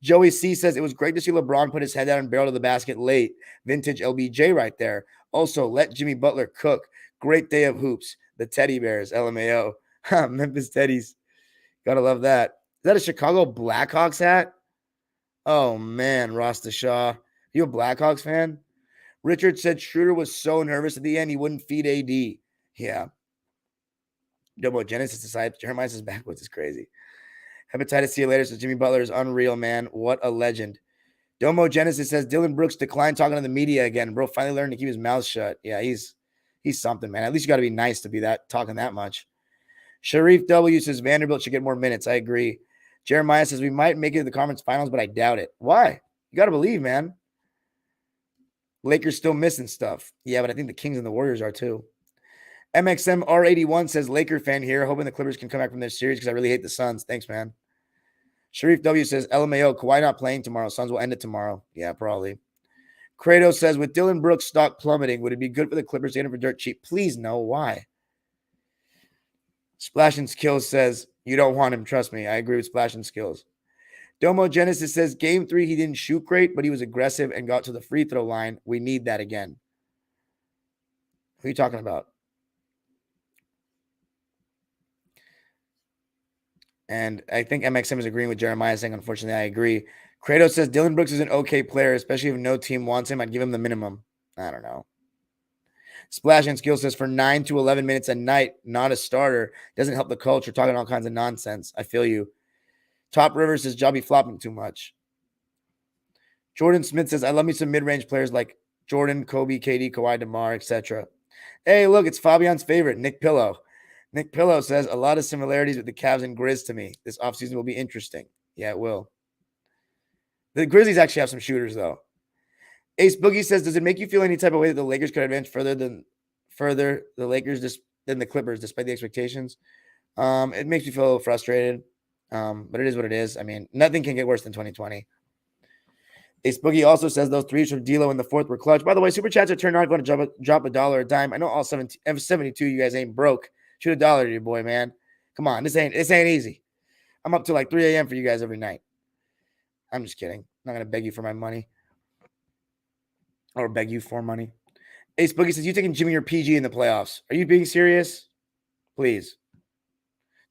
Joey C says, it was great to see LeBron put his head down and barrel to the basket late. Vintage LBJ right there. Also, let Jimmy Butler cook. Great day of hoops. The Teddy Bears, LMAO. Memphis Teddies. Gotta love that. Is that a Chicago Blackhawks hat? Oh, man, Rasta Shah. You a Blackhawks fan? Richard said Schroeder was so nervous at the end, he wouldn't feed AD. Yeah. Domo Genesis decided Jeremiah's backwards is crazy. Hepatitis See You Later says Jimmy Butler is unreal, man. What a legend. Domo Genesis says Dylan Brooks declined talking to the media again. Bro finally learned to keep his mouth shut. Yeah, he's something, man. At least you got to be nice to be talking that much. Sharif W says Vanderbilt should get more minutes. I agree. Jeremiah says we might make it to the conference finals, but I doubt it. Why? You got to believe, man. Lakers still missing stuff. Yeah, but I think the Kings and the Warriors are too. MXM R81 says Laker fan here, hoping the Clippers can come back from this series because I really hate the Suns. Thanks, man. Sharif W says LMAO, Kawhi not playing tomorrow. Suns will end it tomorrow. Yeah, probably. Kratos says, with Dylan Brooks' stock plummeting, would it be good for the Clippers to get him for dirt cheap? Please, no. Why? Splash and Skills says, you don't want him. Trust me. I agree with Splash and Skills. Domo Genesis says, game 3, he didn't shoot great, but he was aggressive and got to the free throw line. We need that again. Who are you talking about? And I think MXM is agreeing with Jeremiah saying, unfortunately, I agree. Kratos says, Dylan Brooks is an okay player, especially if no team wants him. I'd give him the minimum. I don't know. Splash and Skill says, for 9 to 11 minutes a night, not a starter. Doesn't help the culture, talking all kinds of nonsense. I feel you. Top River says, Jobby flopping too much. Jordan Smith says, I love me some mid-range players like Jordan, Kobe, KD, Kawhi, DeMar, etc. Hey, look, it's Fabian's favorite, Nick Pillow. Nick Pillow says, a lot of similarities with the Cavs and Grizz to me. This offseason will be interesting. Yeah, it will. The Grizzlies actually have some shooters, though. Ace Boogie says, does it make you feel any type of way that the Lakers could advance further than the Clippers, despite the expectations? It makes me feel a little frustrated, but it is what it is. I mean, nothing can get worse than 2020. Ace Boogie also says those threes from D'Lo in the 4th were clutch. By the way, super chats are turned on. If you want to drop $1 a dime. I know all 72 you guys ain't broke. Shoot $1 to your boy, man. Come on, this ain't easy. I'm up to like 3 a.m. for you guys every night. I'm just kidding. I'm not gonna beg you for my money. Or beg you for money. Ace Boogie says, you taking Jimmy or PG in the playoffs? Are you being serious? Please.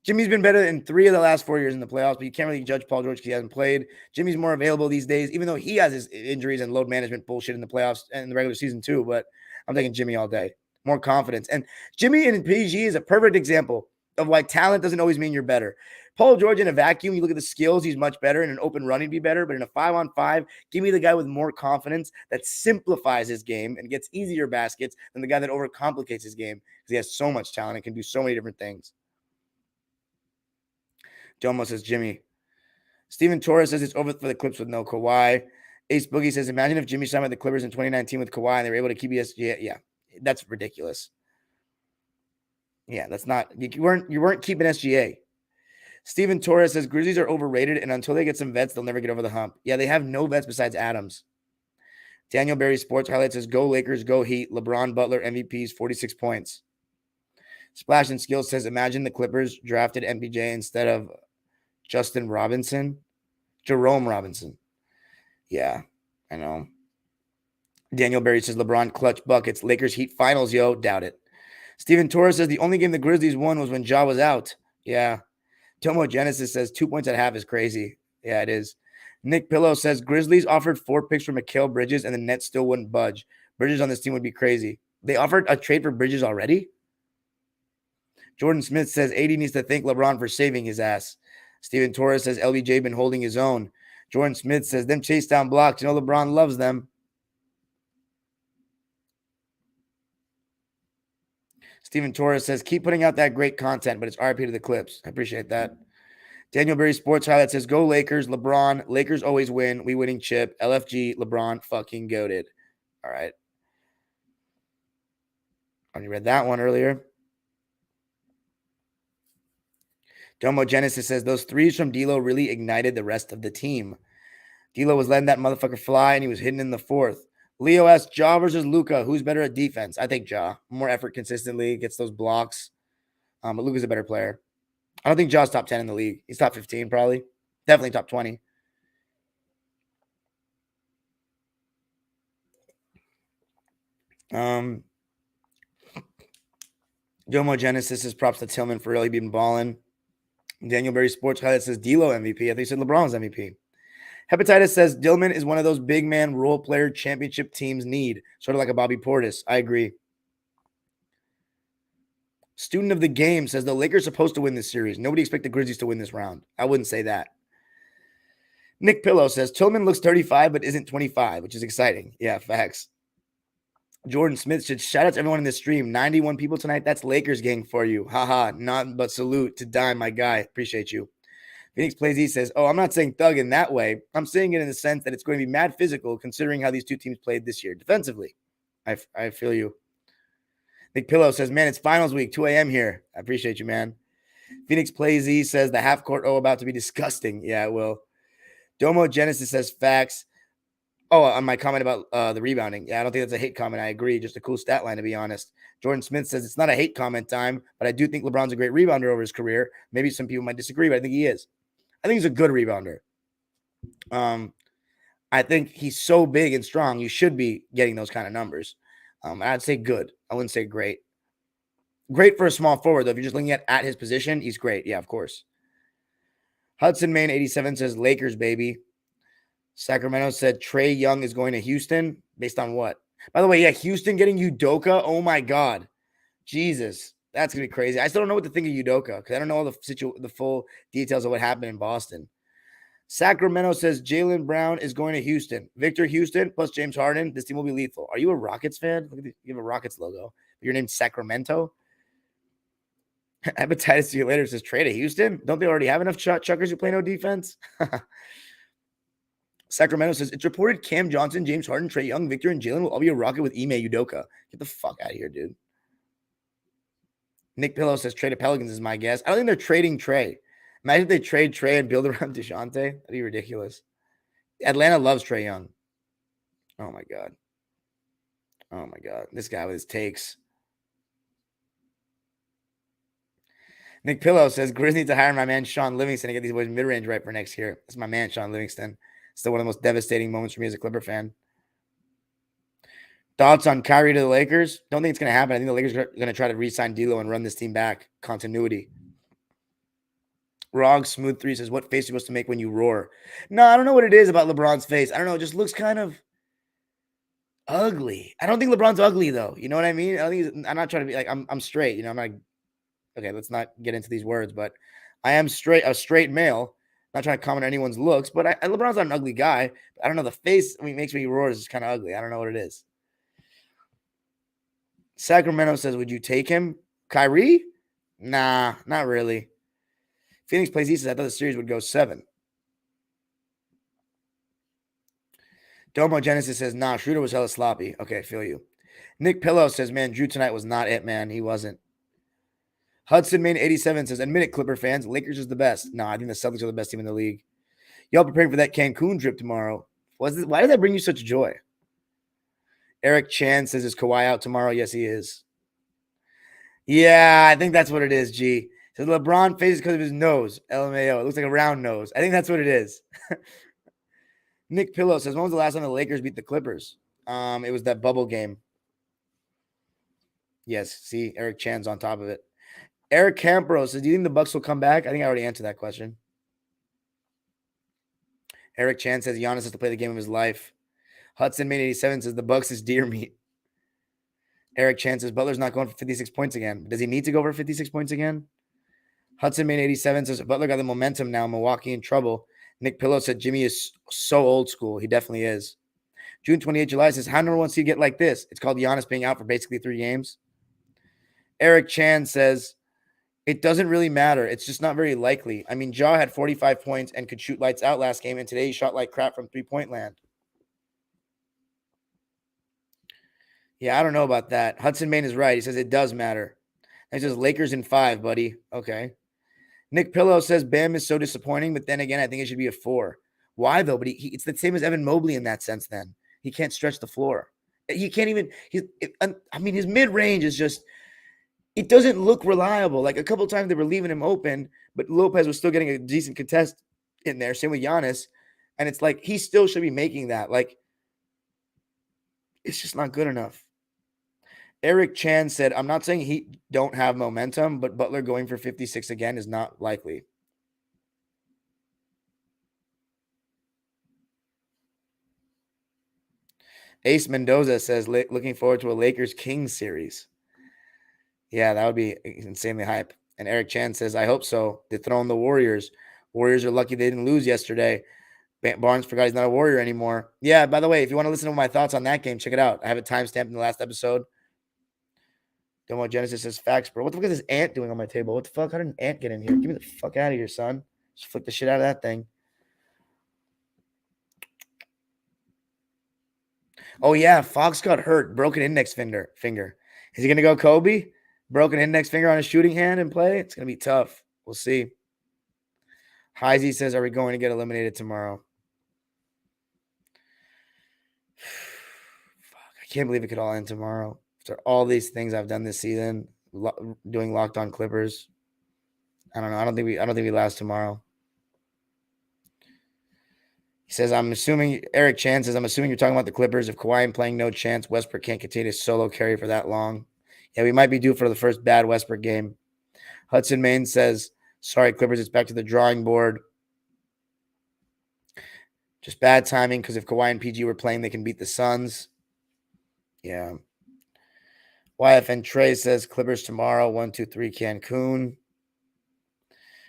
Jimmy's been better in 3 of the last 4 years in the playoffs, but you can't really judge Paul George because he hasn't played. Jimmy's more available these days, even though he has his injuries and load management bullshit in the playoffs and the regular season too. But I'm taking Jimmy all day. More confidence. And Jimmy in PG is a perfect example of why talent doesn't always mean you're better. Paul George in a vacuum, you look at the skills, he's much better. In an open run, he'd be better. But in a 5-on-5, give me the guy with more confidence that simplifies his game and gets easier baskets than the guy that overcomplicates his game because he has so much talent and can do so many different things. Domo says Jimmy. Steven Torres says it's over for the Clips with no Kawhi. Ace Boogie says, imagine if Jimmy signed with the Clippers in 2019 with Kawhi and they were able to keep ESG. Yeah, that's ridiculous. Yeah, that's not, you weren't keeping SGA. Steven Torres says Grizzlies are overrated, and until they get some vets, they'll never get over the hump. Yeah, they have no vets besides Adams. Daniel Berry Sports Highlights says, go Lakers, go Heat. LeBron, Butler, MVPs, 46 points. Splash and Skills says, imagine the Clippers drafted MPJ instead of Justin Robinson. Jerome Robinson. Yeah, I know. Daniel Berry says, LeBron clutch buckets. Lakers Heat finals, yo. Doubt it. Steven Torres says, the only game the Grizzlies won was when Ja was out. Yeah. Tomo Genesis says 2 points at half is crazy. Yeah, it is. Nick Pillow says Grizzlies offered 4 picks for Mikal Bridges and the Nets still wouldn't budge. Bridges on this team would be crazy. They offered a trade for Bridges already? Jordan Smith says AD needs to thank LeBron for saving his ass. Steven Torres says LBJ been holding his own. Jordan Smith says them chase down blocks. You know LeBron loves them. Steven Torres says, keep putting out that great content, but it's RIP to the Clips. I appreciate that. Daniel Berry Sports Highlight says, go Lakers, LeBron. Lakers always win. We winning chip. LFG, LeBron fucking goated. All right. I read that one earlier. Domo Genesis says, those threes from D'Lo really ignited the rest of the team. D'Lo was letting that motherfucker fly, and he was hitting in the fourth. Leo asks, Ja versus Luka, who's better at defense? I think Ja. More effort consistently, gets those blocks. But Luka's a better player. I don't think Ja's top 10 in the league. He's top 15 probably. Definitely top 20. Domo Genesis says props to Tillman for really being balling. Daniel Berry Sports Highlight says D'Lo MVP. I think he said LeBron's MVP. Hepatitis says Dillman is one of those big man role player championship teams need, sort of like a Bobby Portis. I agree. Student of the game says the Lakers are supposed to win this series. Nobody expect the Grizzlies to win this round. I wouldn't say that. Nick Pillow says Tillman looks 35 but isn't 25, which is exciting. Yeah, facts. Jordan Smith should shout out to everyone in this stream. 91 people tonight. That's Lakers gang for you. Haha. Not but salute to Dime, my guy. Appreciate you. Phoenix Plays E says, oh, I'm not saying thug in that way. I'm saying it in the sense that it's going to be mad physical considering how these two teams played this year defensively. I feel you. Nick Pillow says, man, it's finals week, 2 a.m. here. I appreciate you, man. Phoenix Plays E says the half court about to be disgusting. Yeah, it will. Domo Genesis says facts. Oh, on my comment about the rebounding. Yeah, I don't think that's a hate comment. I agree. Just a cool stat line, to be honest. Jordan Smith says it's not a hate comment time, but I do think LeBron's a great rebounder over his career. Maybe some people might disagree, but I think he is. I think he's a good rebounder. I think he's so big and strong, you should be getting those kind of numbers. I'd say good. I wouldn't say great. Great for a small forward, though. If you're just looking at his position, he's great. Yeah, of course. Hudson Main 87 says Lakers, baby. Sacramento said Trae Young is going to Houston. Based on what? By the way, yeah, Houston getting Udoka. Oh, my God. Jesus. That's going to be crazy. I still don't know what to think of Udoka because I don't know all the full details of what happened in Boston. Sacramento says Jaylen Brown is going to Houston. Victor Houston plus James Harden. This team will be lethal. Are you a Rockets fan? Look at you have a Rockets logo. Your name's Sacramento? Hepatitis to you later says trade to Houston. Don't they already have enough chuckers who play no defense? Sacramento says it's reported Cam Johnson, James Harden, Trae Young, Victor, and Jalen will all be a Rocket with Ime Udoka. Get the fuck out of here, dude. Nick Pillow says trade to Pelicans is my guess. I don't think they're trading Trae. Imagine if they trade Trae and build around DeJounte. That'd be ridiculous. Atlanta loves Trae Young. Oh, my God. Oh, my God. This guy with his takes. Nick Pillow says, Grizz needs to hire my man Sean Livingston to get these boys mid-range right for next year. That's my man, Sean Livingston. Still one of the most devastating moments for me as a Clipper fan. Thoughts on Kyrie to the Lakers? Don't think it's going to happen. I think the Lakers are going to try to re-sign D'Lo and run this team back. Continuity. Rog Smooth 3 says, what face are you supposed to make when you roar? No, I don't know what it is about LeBron's face. I don't know. It just looks kind of ugly. I don't think LeBron's ugly, though. You know what I mean? I'm not trying to be like, I'm straight. You know, I'm not, okay, let's not get into these words, but I am a straight male. Not trying to comment on anyone's looks, but LeBron's not an ugly guy. I don't know. The face, makes me roar is kind of ugly. I don't know what it is. Sacramento says, would you take him? Kyrie? Nah, not really. Phoenix plays East. I thought the series would go 7. Domo Genesis says, nah, Schroeder was hella sloppy. Okay, I feel you. Nick Pillow says, man, Drew tonight was not it, man. He wasn't. Hudson Main 87 says, admit it, Clipper fans. Lakers is the best. No, I think the Celtics are the best team in the league. Y'all preparing for that Cancun trip tomorrow. Why does that bring you such joy? Eric Chan says, is Kawhi out tomorrow? Yes, he is. Yeah, I think that's what it is, G. Says LeBron faces because of his nose. LMAO. It looks like a round nose. I think that's what it is. Nick Pillow says, when was the last time the Lakers beat the Clippers? It was that bubble game. Yes, see, Eric Chan's on top of it. Eric Campro says, do you think the Bucks will come back? I think I already answered that question. Eric Chan says, Giannis has to play the game of his life. Hudson Main 87 says, the Bucks is deer meat. Eric Chan says, Butler's not going for 56 points again. Does he need to go for 56 points again? Hudson Main 87 says, Butler got the momentum now. Milwaukee in trouble. Nick Pillow said, Jimmy is so old school. He definitely is. June 28, July says, how number one seed get like this? It's called Giannis being out for basically 3 games. Eric Chan says, it doesn't really matter. It's just not very likely. I mean, Ja had 45 points and could shoot lights out last game, and today he shot like crap from 3-point land. Yeah, I don't know about that. Hudson Main is right. He says it does matter. And he says Lakers in 5, buddy. Okay. Nick Pillow says Bam is so disappointing, but then again, I think it should be a 4. Why, though? But it's the same as Evan Mobley in that sense then. He can't stretch the floor. He can't even – his mid-range is just – it doesn't look reliable. Like a couple times they were leaving him open, but Lopez was still getting a decent contest in there. Same with Giannis. And it's like he still should be making that. Like, it's just not good enough. Eric Chan said, I'm not saying he don't have momentum, but Butler going for 56 again is not likely. Ace Mendoza says, looking forward to a Lakers-Kings series. Yeah, that would be insanely hype. And Eric Chan says, I hope so. Dethrone the Warriors. Warriors are lucky they didn't lose yesterday. Barnes forgot he's not a Warrior anymore. Yeah, by the way, if you want to listen to my thoughts on that game, check it out. I have it timestamped in the last episode. Domo Genesis says, facts, bro. What the fuck is this ant doing on my table? What the fuck? How did an ant get in here? Give me the fuck out of here, son. Just flick the shit out of that thing. Oh, yeah, Fox got hurt. Broken index finger. Is he going to go Kobe? Broken index finger on his shooting hand and play? It's going to be tough. We'll see. Heisey says, are we going to get eliminated tomorrow? Fuck, I can't believe it could all end tomorrow. After all these things I've done this season, doing Locked On Clippers. I don't know. I don't think we last tomorrow. He says, Eric Chan says, I'm assuming you're talking about the Clippers. If Kawhi ain't playing, no chance. Westbrook can't continue to solo carry for that long. Yeah, we might be due for the first bad Westbrook game. Hudson Main says, sorry, Clippers, it's back to the drawing board. Just bad timing because if Kawhi and PG were playing, they can beat the Suns. Yeah. YFN Trey says, Clippers tomorrow, 1, 2, 3, Cancun.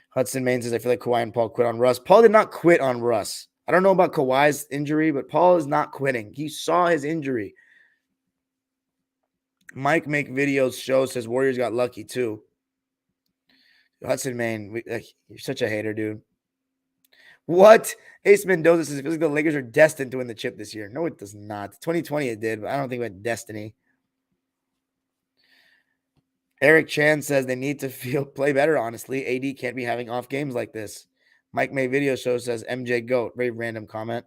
Hudson Main says, I feel like Kawhi and Paul quit on Russ. Paul did not quit on Russ. I don't know about Kawhi's injury, but Paul is not quitting. He saw his injury. Mike Make Videos show says Warriors got lucky too. Hudson Main, you're such a hater, dude. What? Ace Mendoza says it feels like the Lakers are destined to win the chip this year. No, it does not. 2020 it did, but I don't think we had destiny. Eric Chan says they need to play better, honestly. AD can't be having off games like this. Mike May Video Show says MJ GOAT. Very random comment.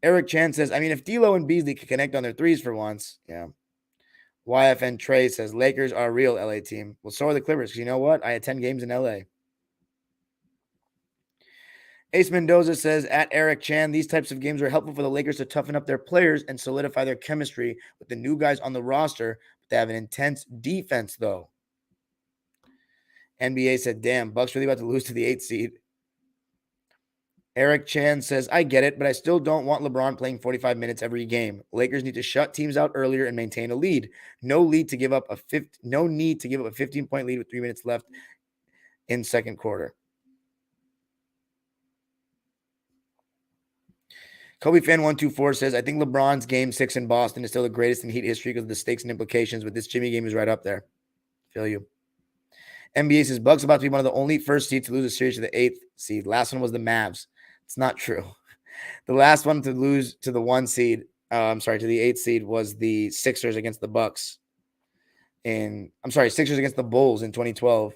Eric Chan says, I mean, if D'Lo and Beasley could connect on their threes for once, yeah. YFN Trey says, Lakers are a real LA team. Well, so are the Clippers, because you know what? I had 10 games in LA. Ace Mendoza says, at Eric Chan, these types of games are helpful for the Lakers to toughen up their players and solidify their chemistry with the new guys on the roster. But they have an intense defense, though. NBA said, damn, Bucks really about to lose to the 8th seed. Eric Chan says, I get it, but I still don't want LeBron playing 45 minutes every game. Lakers need to shut teams out earlier and maintain a lead. No need to give up a 15-point lead with 3 minutes left in second quarter. Kobe Fan 124 says, I think LeBron's game 6 in Boston is still the greatest in Heat history because of the stakes and implications, but this Jimmy game is right up there. Feel you. NBA says, Bucks about to be one of the only first seeds to lose a series to the 8th seed. Last one was the Mavs. It's not true. The last one to lose to the 1 seed, to the 8th seed was the Sixers against the Bucks. Sixers against the Bulls in 2012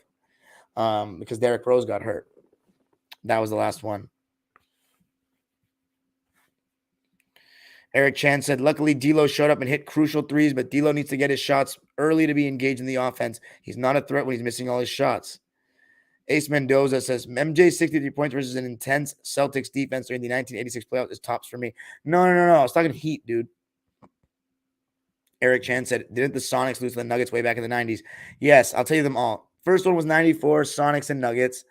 because Derrick Rose got hurt. That was the last one. Eric Chan said, luckily, D'Lo showed up and hit crucial threes, but D'Lo needs to get his shots early to be engaged in the offense. He's not a threat when he's missing all his shots. Ace Mendoza says, MJ's 63 points versus an intense Celtics defense during the 1986 playoffs is tops for me. No. I was talking Heat, dude. Eric Chan said, didn't the Sonics lose to the Nuggets way back in the 90s? Yes, I'll tell you them all. First one was 94, Sonics and Nuggets.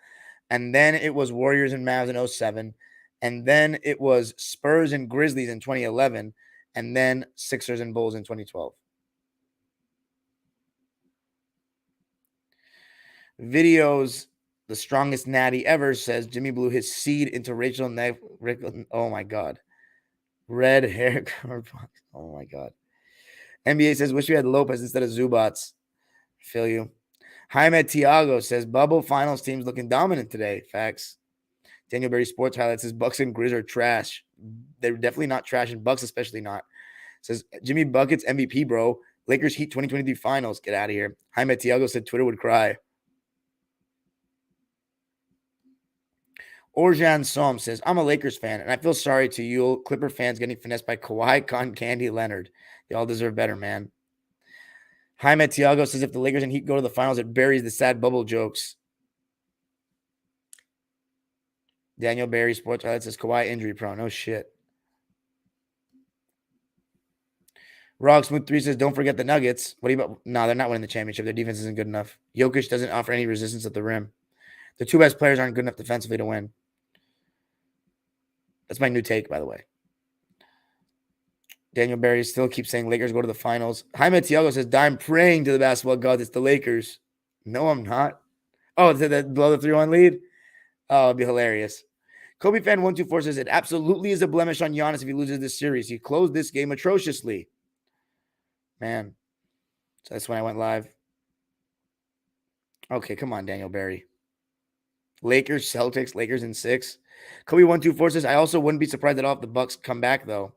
And then it was Warriors and Mavs in 07. And then it was Spurs and Grizzlies in 2011. And then Sixers and Bulls in 2012. Videos, the strongest natty ever, says Jimmy blew his seed into Rachel Neck. Oh, my God. Red hair. Oh, my God. NBA says, wish we had Lopez instead of Zubats. Feel you. Jaime Tiago says, bubble finals teams looking dominant today. Facts. Daniel Berry Sports Highlights says, Bucks and Grizz are trash. They're definitely not trash, and Bucks especially not. Says, Jimmy Buckets MVP, bro. Lakers Heat 2023 finals. Get out of here. Jaime Tiago said Twitter would cry. Orjan Som says, I'm a Lakers fan, and I feel sorry to you Clipper fans getting finessed by Kawhi, Cotton Candy, Leonard. They all deserve better, man. Jaime Tiago says, if the Lakers and Heat go to the finals, it buries the sad bubble jokes. Daniel Berry Sports Highlights says, Kawhi injury prone. No shit. Rock Smooth 3 says, don't forget the Nuggets. What do you about? No, they're not winning the championship. Their defense isn't good enough. Jokic doesn't offer any resistance at the rim. The two best players aren't good enough defensively to win. That's my new take, by the way. Daniel Berry still keeps saying Lakers go to the finals. Jaime Tiago says, I'm praying to the basketball gods. It's the Lakers. No, I'm not. Oh, it's the below the 3-1 lead? Oh, it'd be hilarious. Kobe Fan 124 says, it absolutely is a blemish on Giannis if he loses this series. He closed this game atrociously. Man. So that's when I went live. Okay, come on, Daniel Berry. Lakers, Celtics, Lakers in 6. Kobe 124 says, I also wouldn't be surprised at all if the Bucks come back, though.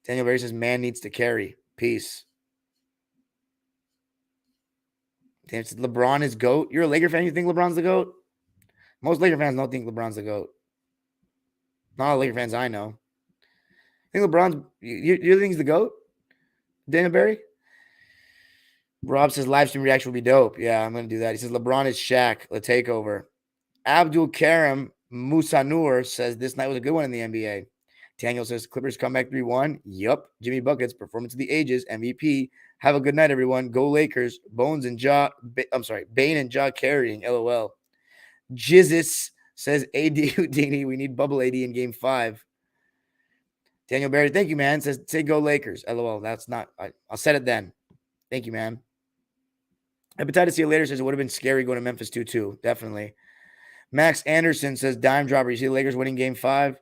Daniel Berry says, man needs to carry. Peace. Damn, says, LeBron is GOAT. You're a Laker fan, you think LeBron's the GOAT? Most Laker fans don't think LeBron's the GOAT. Not all Laker fans I know. Think LeBron's, you think he's the GOAT? Daniel Berry? Rob says live stream reaction will be dope. Yeah, I'm going to do that. He says LeBron is Shaq, the takeover. Abdul Karim Musanur says this night was a good one in the NBA. Daniel says Clippers come back 3-1. Yup. Jimmy Buckets, performance of the ages, MVP. Have a good night, everyone. Go Lakers. Bane and Ja carrying. LOL. Jizzis says AD Houdini. We need bubble AD in game 5. Daniel Berry, thank you, man. Says say go Lakers. LOL. That's not. I'll set it then. Thank you, man. Hepatitis to see you later says it would have been scary going to Memphis 2-2. Definitely. Max Anderson says dime dropper. You see the Lakers winning game 5?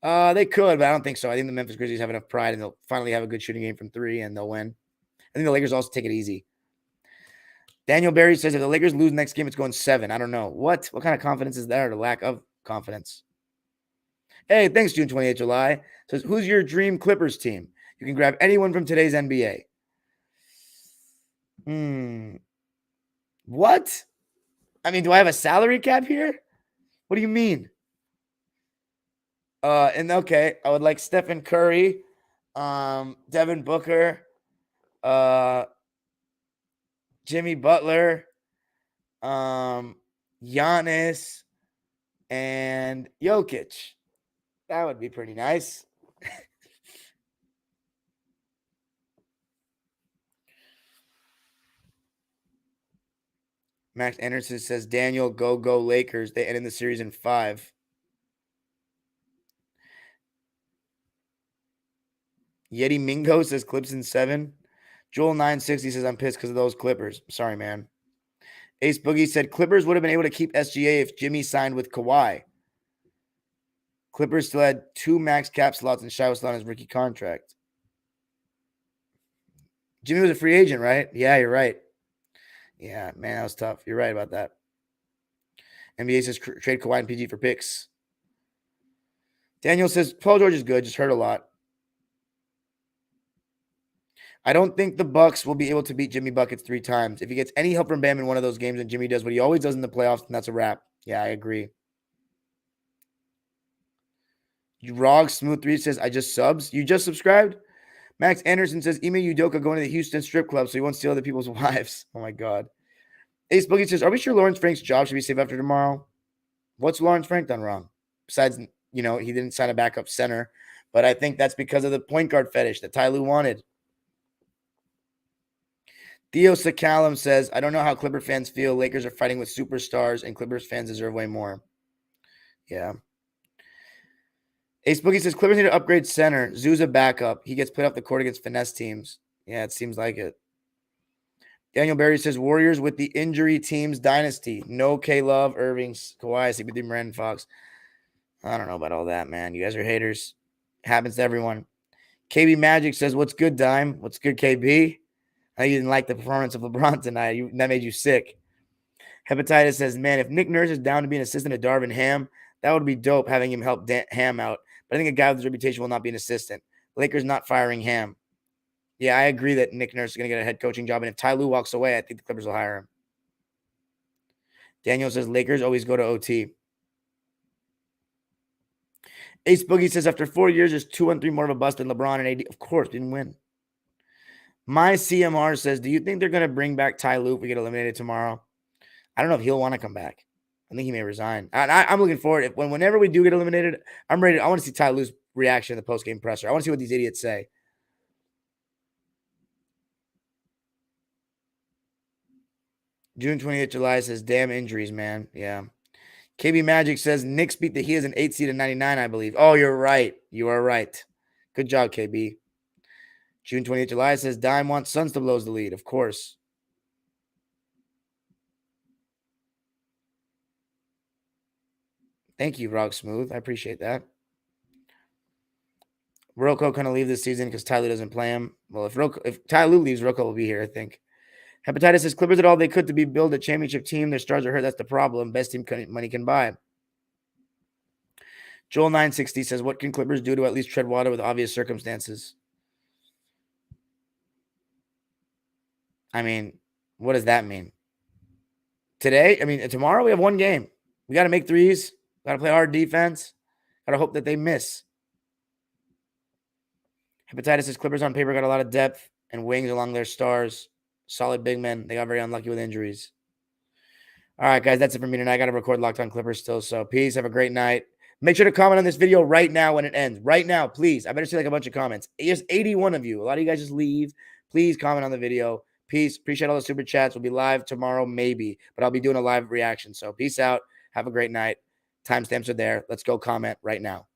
They could, but I don't think so. I think the Memphis Grizzlies have enough pride and they'll finally have a good shooting game from 3 and they'll win. I think the Lakers also take it easy. Daniel Berry says if the Lakers lose next game, it's going 7. I don't know. What kind of confidence is that or the lack of confidence? Hey, thanks, June 28th, July. Says, who's your dream Clippers team? You can grab anyone from today's NBA. What? I mean, do I have a salary cap here? What do you mean? And okay, I would like Stephen Curry, Devin Booker, Jimmy Butler, Giannis, and Jokic. That would be pretty nice. Max Anderson says, Daniel, go Lakers. They ended the series in 5. Yeti Mingo says Clips in 7. Joel 960 says, I'm pissed because of those Clippers. Sorry, man. Ace Boogie said, Clippers would have been able to keep SGA if Jimmy signed with Kawhi. Clippers still had 2 max cap slots and Shai was still on his rookie contract. Jimmy was a free agent, right? Yeah, you're right. Yeah, man, that was tough. You're right about that. NBA says trade Kawhi and PG for picks. Daniel says Paul George is good, just hurt a lot. I don't think the Bucks will be able to beat Jimmy Buckets 3 times. If he gets any help from Bam in one of those games and Jimmy does what he always does in the playoffs, then that's a wrap. Yeah, I agree. Rog Smooth 3 says, I just subs. You just subscribed? Max Anderson says, Ime Udoka going to the Houston strip club so he won't steal other people's wives. Oh, my God. Ace Boogie says, are we sure Lawrence Frank's job should be safe after tomorrow? What's Lawrence Frank done wrong? Besides, he didn't sign a backup center. But I think that's because of the point guard fetish that Ty Lue wanted. Theo Sakalum says, I don't know how Clipper fans feel. Lakers are fighting with superstars, and Clippers fans deserve way more. Yeah. Ace Boogie says, Clippers need to upgrade center. Zoo's a backup. He gets played off the court against finesse teams. Yeah, it seems like it. Daniel Berry says, Warriors with the injury teams dynasty. No K-Love, Irving, Kawhi, CP3, Moran, Fox. I don't know about all that, man. You guys are haters. It happens to everyone. KB Magic says, what's good, Dime? What's good, KB? I know you didn't like the performance of LeBron tonight. That made you sick. Hepatitis says, man, if Nick Nurse is down to be an assistant to Darvin Ham, that would be dope having him help Ham out. But I think a guy with his reputation will not be an assistant. Lakers not firing Ham. Yeah, I agree that Nick Nurse is going to get a head coaching job. And if Ty Lue walks away, I think the Clippers will hire him. Daniel says, Lakers always go to OT. Ace Boogie says, after 4 years, there's 2-3 more of a bust than LeBron and AD. Of course, didn't win. My CMR says, do you think they're going to bring back Ty Lue if we get eliminated tomorrow? I don't know if he'll want to come back. I think he may resign. I'm looking forward. Whenever we do get eliminated, I'm ready. I want to see Ty Lue's reaction in the post-game presser. I want to see what these idiots say. June 28th, July says, damn injuries, man. Yeah. KB Magic says, Knicks beat the Heat as an 8 seed in 99, I believe. Oh, you're right. You are right. Good job, KB. June 28th, July says, Dime wants Suns to blow the lead. Of course. Thank you, Rock Smooth. I appreciate that. Rocco kind of leave this season because Ty Lue doesn't play him. Well, if Ty Lue leaves, Rocco will be here, I think. Hepatitis says, Clippers did all they could to build a championship team. Their stars are hurt. That's the problem. Best team money can buy. Joel 960 says, what can Clippers do to at least tread water with obvious circumstances? I mean, what does that mean? Tomorrow we have one game. We got to make threes. Got to play hard defense. Got to hope that they miss. Hepatitis says, Clippers on paper got a lot of depth and wings along their stars. Solid big men. They got very unlucky with injuries. All right, guys, that's it for me tonight. I got to record Locked On Clippers still. So peace. Have a great night. Make sure to comment on this video right now when it ends. Right now, please. I better see a bunch of comments. There's 81 of you. A lot of you guys just leave. Please comment on the video. Peace. Appreciate all the super chats. We'll be live tomorrow, maybe. But I'll be doing a live reaction. So peace out. Have a great night. Timestamps are there. Let's go comment right now.